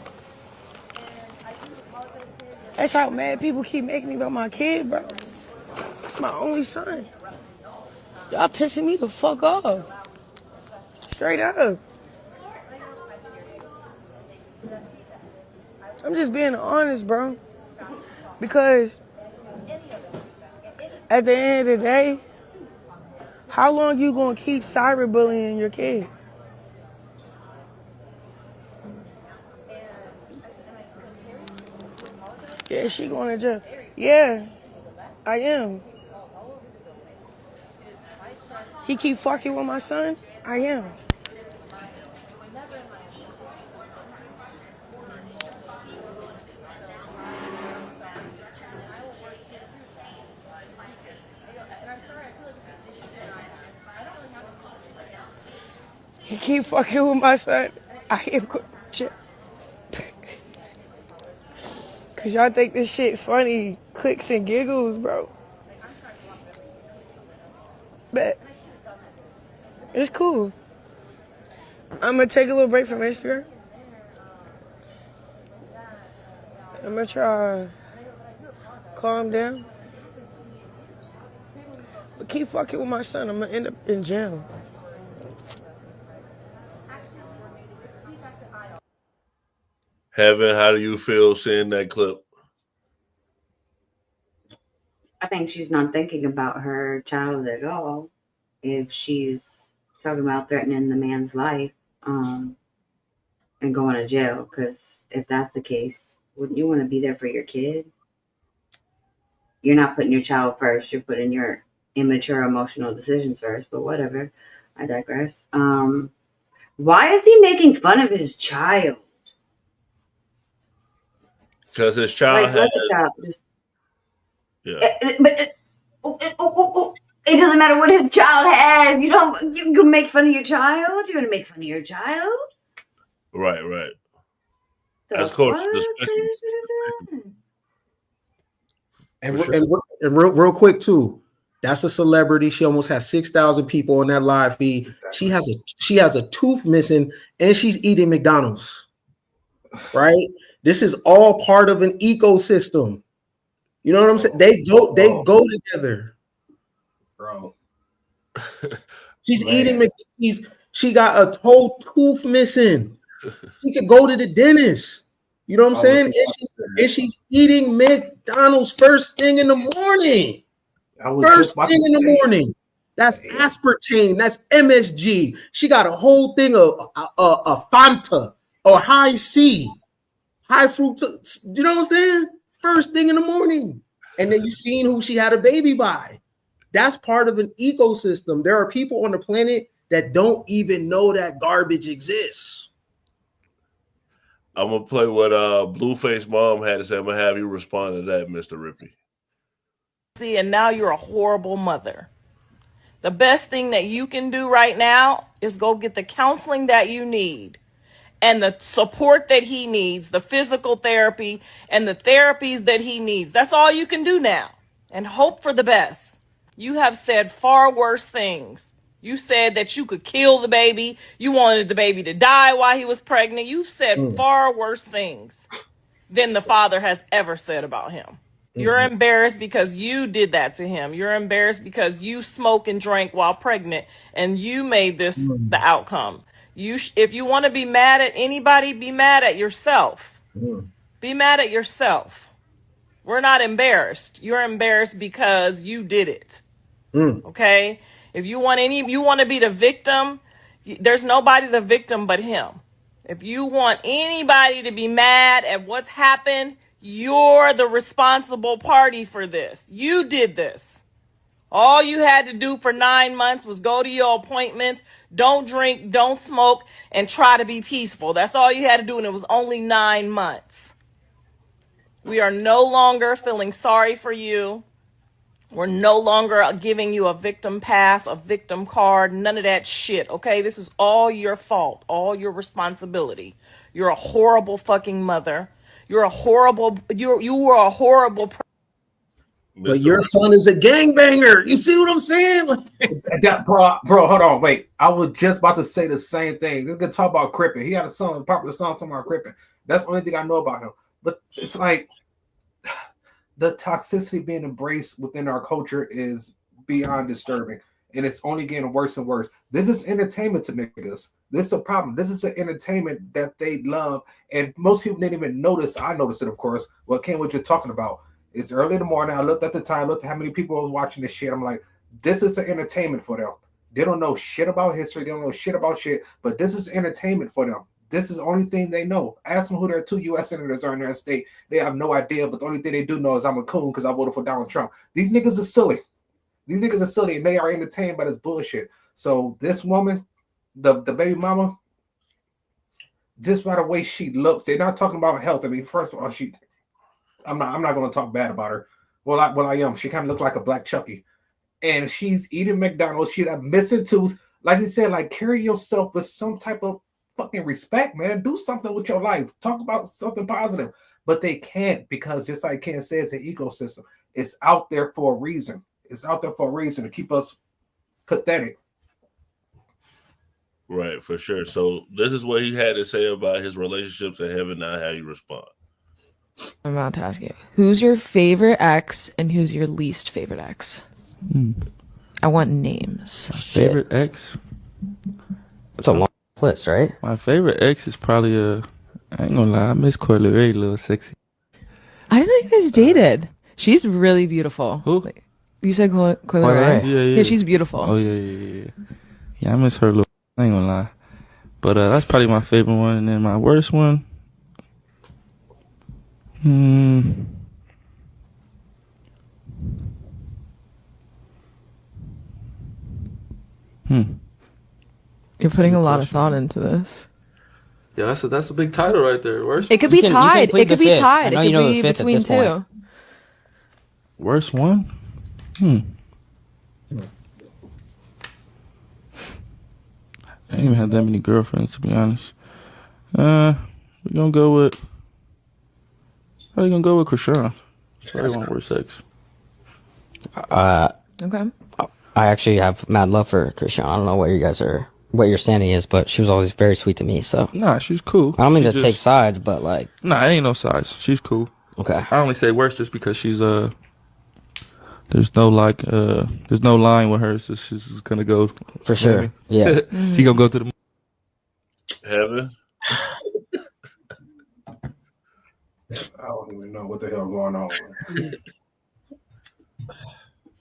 That's how mad people keep making me about my kid, bro. It's my only son. Y'all pissing me the fuck off. Straight up. I'm just being honest, bro. Because at the end of the day, how long you gonna keep cyberbullying your kid? Yeah, she going to jail. Yeah, I am. He keep fucking with my son? I am. He keep fucking with my son. I am going to jail. Cause y'all think this shit funny, clicks and giggles, bro. But it's cool. I'm gonna take a little break from Instagram. I'm gonna try to calm down. But keep fucking with my son, I'm gonna end up in jail. Heaven, how do you feel seeing that clip? I think she's not thinking about her child at all. If she's talking about threatening the man's life and going to jail, because if that's the case, wouldn't you want to be there for your kid? You're not putting your child first. You're putting your immature emotional decisions first. But whatever. I digress. Why is he making fun of his child? Because his child Like, let the child just. Yeah. It doesn't matter what his child has. You can make fun of your child. You're gonna make fun of your child. Right. That's culture. And real quick too, that's a celebrity. She almost has 6,000 people on that live feed. She has a tooth missing, and she's eating McDonald's. Right? This is all part of an ecosystem. You know what I'm saying? They go together, bro. She's eating McDonald's. She got a whole tooth missing. She could go to the dentist. You know what I'm saying? And she's eating McDonald's first thing in the morning. First thing in the morning. That's aspartame. That's MSG. She got a whole thing of Fanta or high C, high fructose. You know what I'm saying? First thing in the morning. And then you seen who she had a baby by. That's part of an ecosystem. There are people on the planet that don't even know that garbage exists. I'm gonna play what Blueface mom had to say. I'm gonna have you respond to that, Mr. Rippy. See, and now you're a horrible mother. The best thing that you can do right now is go get the counseling that you need and the support that he needs, the physical therapy and the therapies that he needs. That's all you can do now, and hope for the best. You have said far worse things. You said that you could kill the baby. You wanted the baby to die while he was pregnant. You've said far worse things than the father has ever said about him. You're embarrassed because you did that to him. You're embarrassed because you smoked and drank while pregnant, and you made this the outcome. If you want to be mad at anybody, be mad at yourself. Be mad at yourself. We're not embarrassed. You're embarrassed because you did it. Okay? If you want to be the victim, there's nobody the victim but him. If you want anybody to be mad at what's happened, you're the responsible party for this. You did this. All you had to do for 9 months was go to your appointments, don't drink, don't smoke, and try to be peaceful. That's all you had to do, and it was only 9 months. We are no longer feeling sorry for you. We're no longer giving you a victim pass, a victim card, none of that shit, okay? This is all your fault, all your responsibility. You're a horrible fucking mother. You were a horrible But your son is a gangbanger. You see what I'm saying? That bro, hold on, wait. I was just about to say the same thing. This gonna talk about Crippen. He had a song, popular song talking about Crippen. That's the only thing I know about him. But it's like the toxicity being embraced within our culture is beyond disturbing, and it's only getting worse and worse. This is entertainment to niggas. This is a problem. This is an entertainment that they love, and most people didn't even notice. I noticed it, of course. Well, Ken, what you're talking about. It's early in the morning. I looked at the time, looked at how many people was watching this shit. I'm like, this is an entertainment for them. They don't know shit about history. They don't know shit about shit, but this is entertainment for them. This is the only thing they know. Ask them who their 2 U.S. senators are in their state. They have no idea, but the only thing they do know is I'm a coon because I voted for Donald Trump. These niggas are silly. These niggas are silly, and they are entertained by this bullshit. So this woman, the baby mama, just by the way she looks, they're not talking about health. I mean, first of all, I'm not going to talk bad about her. Well, I am. She kind of looked like a black Chucky, and she's eating McDonald's. She had a missing tooth. Like he said, like carry yourself with some type of fucking respect, man. Do something with your life. Talk about something positive, but they can't because just like Ken said, it's an ecosystem. It's out there for a reason. It's out there for a reason to keep us pathetic. Right, for sure. So this is what he had to say about his relationships in heaven, not how you respond. I'm about to ask you, who's your favorite ex and who's your least favorite ex? I want names. Favorite ex? That's a long list, right? My favorite ex is probably I ain't gonna lie, I miss Coyle Ray, a little sexy. I didn't know you guys dated. She's really beautiful. Who? You said Coyle Ray? Yeah, she's beautiful. Oh yeah. Yeah, I miss her a little. I ain't gonna lie. But that's probably my favorite one, and then my worst one. You're putting a lot of thought into this. Yeah, that's a big title right there. Worst. It could be tied. It could be tied. It could be between two. Worst one? I ain't even had that many girlfriends, to be honest. We're gonna go with. Probably gonna go with Krishan. Probably want worst ex. Okay. I actually have mad love for Krishan. I don't know what your standing is, but she was always very sweet to me. So nah, she's cool. I don't mean to take sides, but like, nah, ain't no sides. She's cool. Okay. I only say worst just because she's there's no line with her, so she's gonna go for sure. Yeah, she gonna go to the heaven. I don't even know what the hell going on.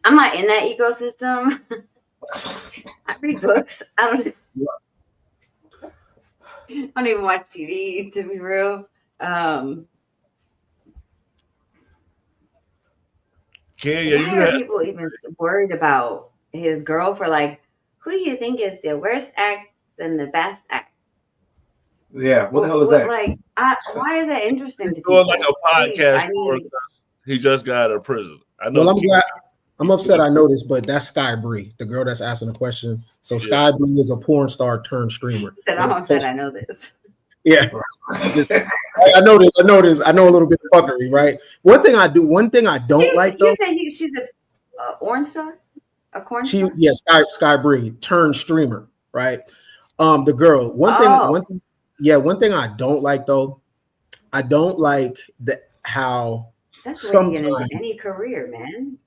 I'm not in that ecosystem. I read books. I don't even watch TV, to be real. Why are people even worried about his girl for like, who do you think is the worst act and the best act? Yeah, what the hell is that? Like, why is that interesting to people? Doing like a podcast. He just got out of prison. I know. Well, I'm glad. I'm upset I know this, but that's Sky Bree, the girl that's asking the question. So Sky Bree is a porn star turned streamer. I'm upset I know this. Yeah, I know this. I know a little bit of fuckery, right? One thing I don't like though. You say she's a porn star, a corn star. Sky Bree turned streamer, right? The girl. One thing I don't like though. I don't like how that's the way you get into any career, man.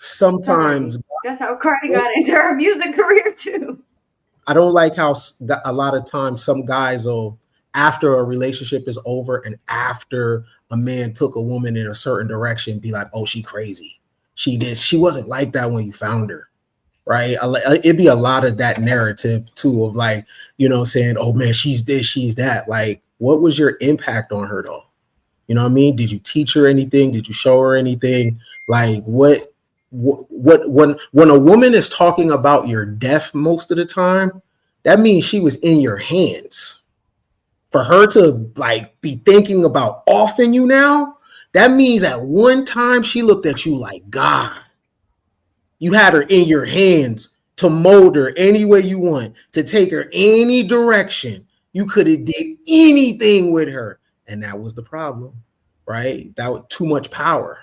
Sometimes that's how Cardi got into her music career too. I don't like how a lot of times some guys will, after a relationship is over and after a man took a woman in a certain direction, be like, oh, she crazy. She wasn't like that when you found her. Right. It'd be a lot of that narrative too of like, saying, oh man, she's this, she's that. Like, what was your impact on her though? You know what I mean? Did you teach her anything? Did you show her anything? Like, what when a woman is talking about your death most of the time, that means she was in your hands. For her to like be thinking about offing you now, that means at one time she looked at you like God. You had her in your hands to mold her any way you want, to take her any direction. You could have did anything with her, and that was the problem, right? That was too much power.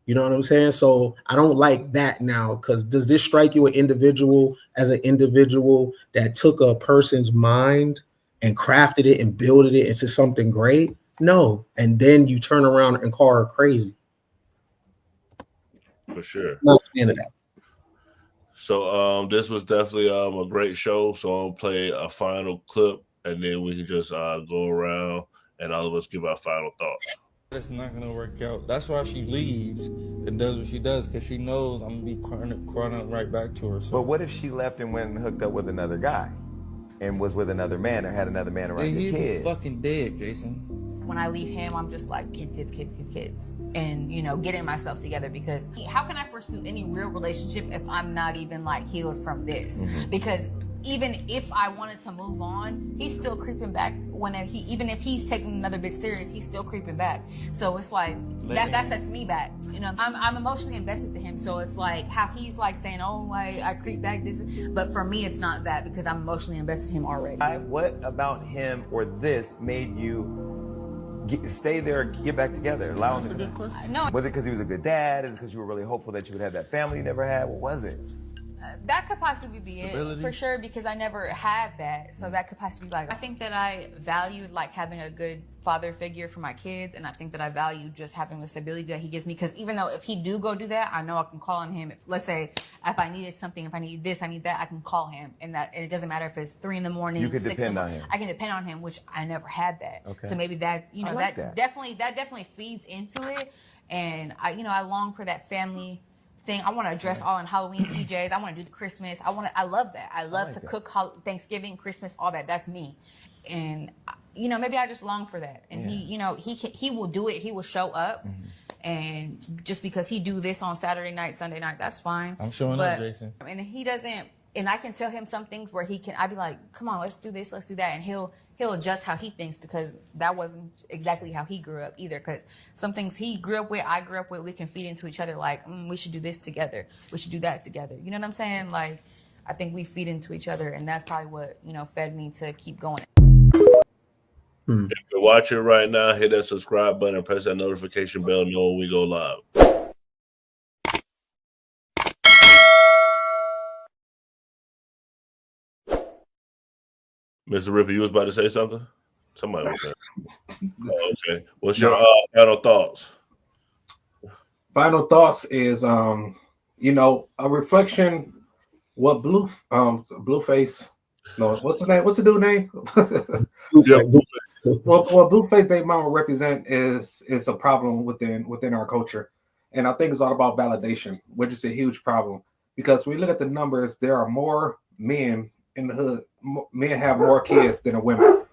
You know what I'm saying? So I don't like that now, because does this strike you as an individual that took a person's mind and crafted it and builded it into something great? No. And then you turn around and call her crazy. For sure. Not a fan of that. So this was definitely a great show. So I'll play a final clip, and then we can just go around and all of us give our final thoughts. It's not gonna work out. That's why she leaves and does what she does, because she knows I'm gonna be crying right back to her. So. But what if she left and went and hooked up with another guy, and was with another man, or had another man around your kids? Fucking dead, Jason. When I leave him, I'm just like kids, and you know, getting myself together, because how can I pursue any real relationship if I'm not even like healed from this? Mm-hmm. Because even if I wanted to move on, he's still creeping back. Even if he's taking another bitch serious, he's still creeping back. So it's like that sets me back. You know, I'm emotionally invested to him. So it's like how he's like saying, "Oh, I creep back this," but for me, it's not that, because I'm emotionally invested in him already. What about him or this made you stay there, get back together? Allow him to. That's a good question. No. Was it because he was a good dad? Is it because you were really hopeful that you would have that family you never had? What was it? That could possibly be it, for sure, because I never had that. So that could possibly be like, I think that I valued like having a good father figure for my kids, and I think that I value just having the stability that he gives me, because even though if he do go do that, I know I can call on him. Let's say if I needed something, if I need this, I need that, I can call him, and it doesn't matter if it's 3 a.m. You could 6 depend on him. I can depend on him, which I never had that. Okay. So maybe that, you know, like that definitely feeds into it, and I long for that family thing. I want to dress all in Halloween PJs. I want to do the Christmas. I love that. I love to cook Thanksgiving, Christmas, all that. That's me. And maybe I just long for that. And he will do it. He will show up. Mm-hmm. And just because he do this on Saturday night, Sunday night, that's fine. I'm showing up, Jason. And he doesn't, and I can tell him some things where I'd be like, come on, let's do this, let's do that. And he'll adjust how he thinks, because that wasn't exactly how he grew up either. Because some things he grew up with, I grew up with, we can feed into each other. Like, we should do this together. We should do that together. You know what I'm saying? Like, I think we feed into each other, and that's probably what, fed me to keep going. If you're watching right now, hit that subscribe button and press that notification bell. Know when we go live. Mr. Ripper, you was about to say something? Somebody was saying. Oh, okay. What's your final thoughts? Final thoughts is, a reflection. What Blueface? No, what's the name? What's the dude name? What Blueface Baby Mama represent is a problem within our culture, and I think it's all about validation, which is a huge problem, because when we look at the numbers, there are more men in the hood. Men have more kids than women.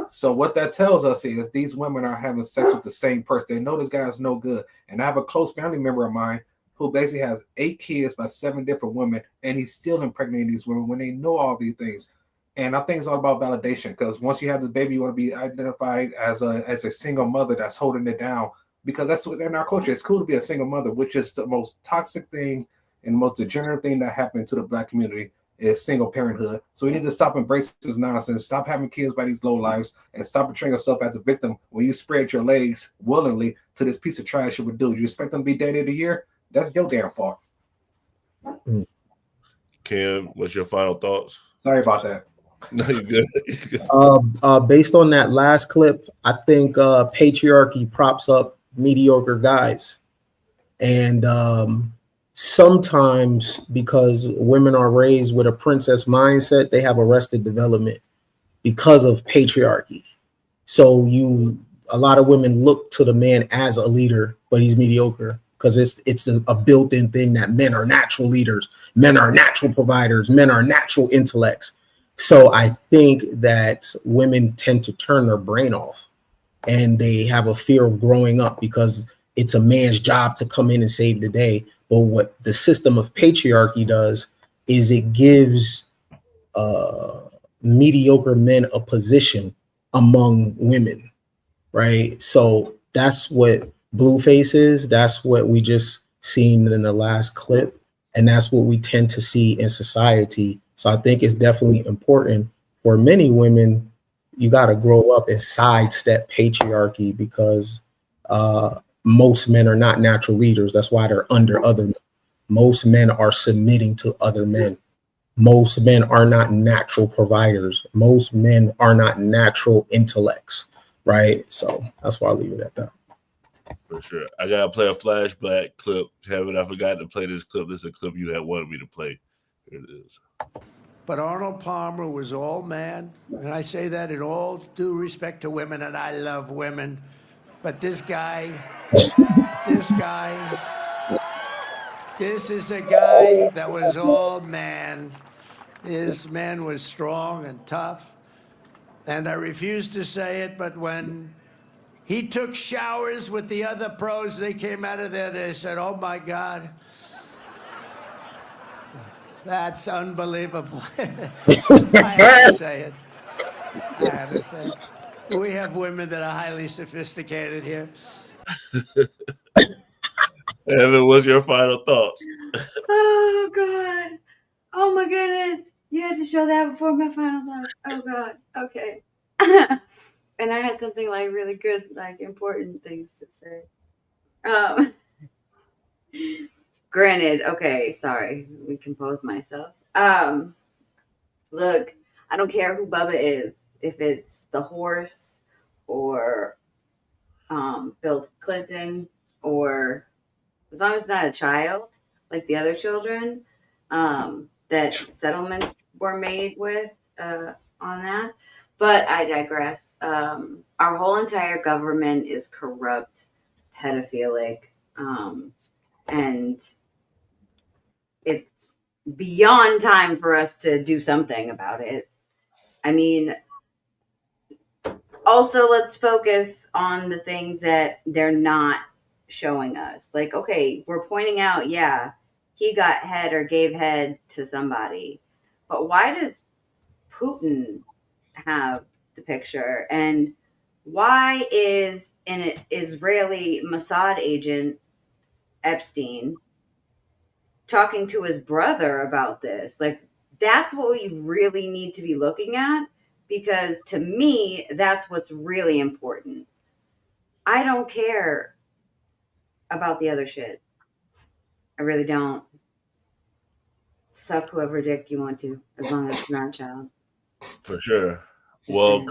So what that tells us is these women are having sex with the same person. They know this guy is no good. And I have a close family member of mine who basically has 8 kids by 7 different women, and he's still impregnating these women when they know all these things. And I think it's all about validation, because once you have this baby, you want to be identified as a single mother that's holding it down, because that's what in our culture. It's cool to be a single mother, which is the most toxic thing and the most degenerate thing that happened to the Black community. Is single parenthood. So we need to stop embracing this nonsense, stop having kids by these low lives, and stop portraying yourself as a victim when you spread your legs willingly to this piece of trash you would do. You expect them to be dated of the year? That's your damn fault. Ken, what's your final thoughts? Sorry about that. No, you're good. Based on that last clip, I think patriarchy props up mediocre guys. And sometimes because women are raised with a princess mindset, they have arrested development because of patriarchy. So a lot of women look to the man as a leader, but he's mediocre, because it's a built-in thing that men are natural leaders, men are natural providers, men are natural intellects. So I think that women tend to turn their brain off, and they have a fear of growing up because it's a man's job to come in and save the day. But what the system of patriarchy does is it gives mediocre men a position among women, right? So that's what Blueface is. That's what we just seen in the last clip. And that's what we tend to see in society. So I think it's definitely important for many women. You got to grow up and sidestep patriarchy, because most men are not natural leaders. That's why they're under other men. Most men are submitting to other men. Most men are not natural providers. Most men are not natural intellects, right? So that's why I leave it at that. For sure. I gotta play a flashback clip. Kevin, I forgot to play this clip. This is a clip you had wanted me to play. Here it is. But Arnold Palmer was all man, and I say that in all due respect to women, and I love women. But this guy, this is a guy that was all man. This man was strong and tough, and I refuse to say it, but when he took showers with the other pros, they came out of there, they said, oh my God, that's unbelievable. I had to say it. I had to say it. We have women that are highly sophisticated here. Evan, what's your final thoughts? Oh God. Oh my goodness. You had to show that before my final thoughts. Oh God. Okay. And I had something like really good, like important things to say. Granted, okay, sorry. Let me compose myself. Look, I don't care who Bubba is, if it's the horse or Bill Clinton, or as long as it's not a child like the other children that settlements were made with on that. But I digress. Our whole entire government is corrupt, pedophilic, and it's beyond time for us to do something about it. I mean, also let's focus on the things that they're not showing us. Like, okay, we're pointing out, yeah, he got head or gave head to somebody, but why does Putin have the picture? And why is an Israeli Mossad agent, Epstein, talking to his brother about this? Like, that's what we really need to be looking at, because to me, that's what's really important. I don't care about the other shit. I really don't. Suck whoever dick you want to, as long as it's not a child. For sure. Well,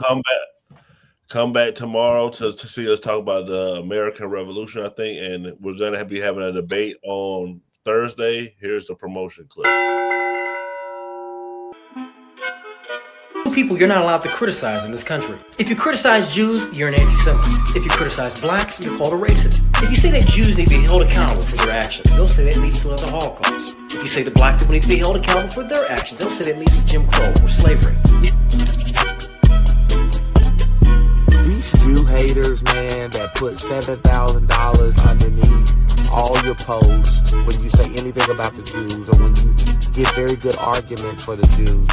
come back tomorrow to see us talk about the American Revolution, I think, and we're gonna be having a debate on Thursday. Here's the promotion clip. People you're not allowed to criticize in this country. If you criticize Jews, you're an anti-Semite. If you criticize blacks, you're called a racist. If you say that Jews need to be held accountable for their actions, they'll say that leads to another Holocaust. If you say that black people need to be held accountable for their actions, they'll say that leads to Jim Crow or slavery. These Jew haters, man, that put $7,000 underneath all your posts when you say anything about the Jews, or when you give very good arguments for the Jews,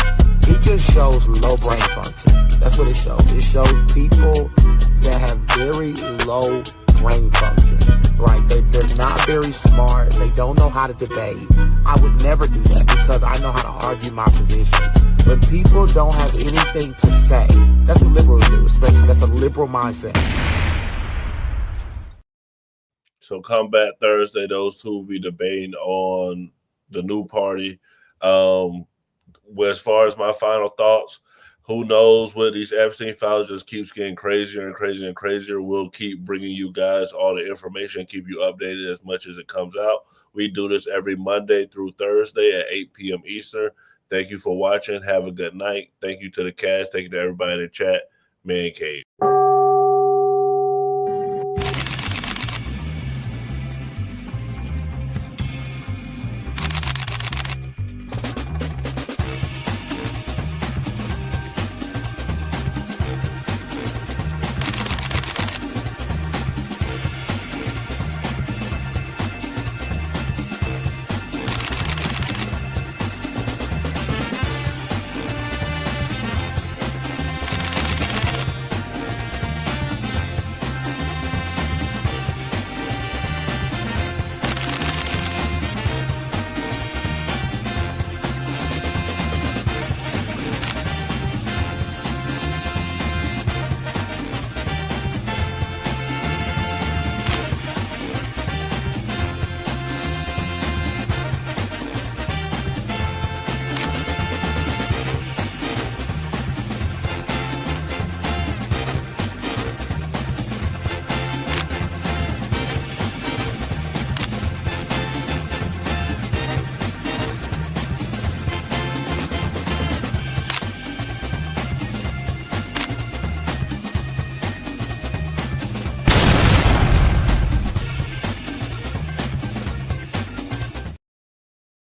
it just shows low brain function. That's what it shows. It shows people that have very low brain function, right? They're not very smart. They don't know how to debate. I would never do that, because I know how to argue my position. But people don't have anything to say. That's what liberals do, especially. That's a liberal mindset. So come back Thursday. Those two will be debating on the new party. As far as my final thoughts, who knows what these Epstein files just keeps getting crazier and crazier and crazier. We'll keep bringing you guys all the information, keep you updated as much as it comes out. We do this every Monday through Thursday at 8 p.m. Eastern. Thank you for watching. Have a good night. Thank you to the cast. Thank you to everybody in the chat. Man cave.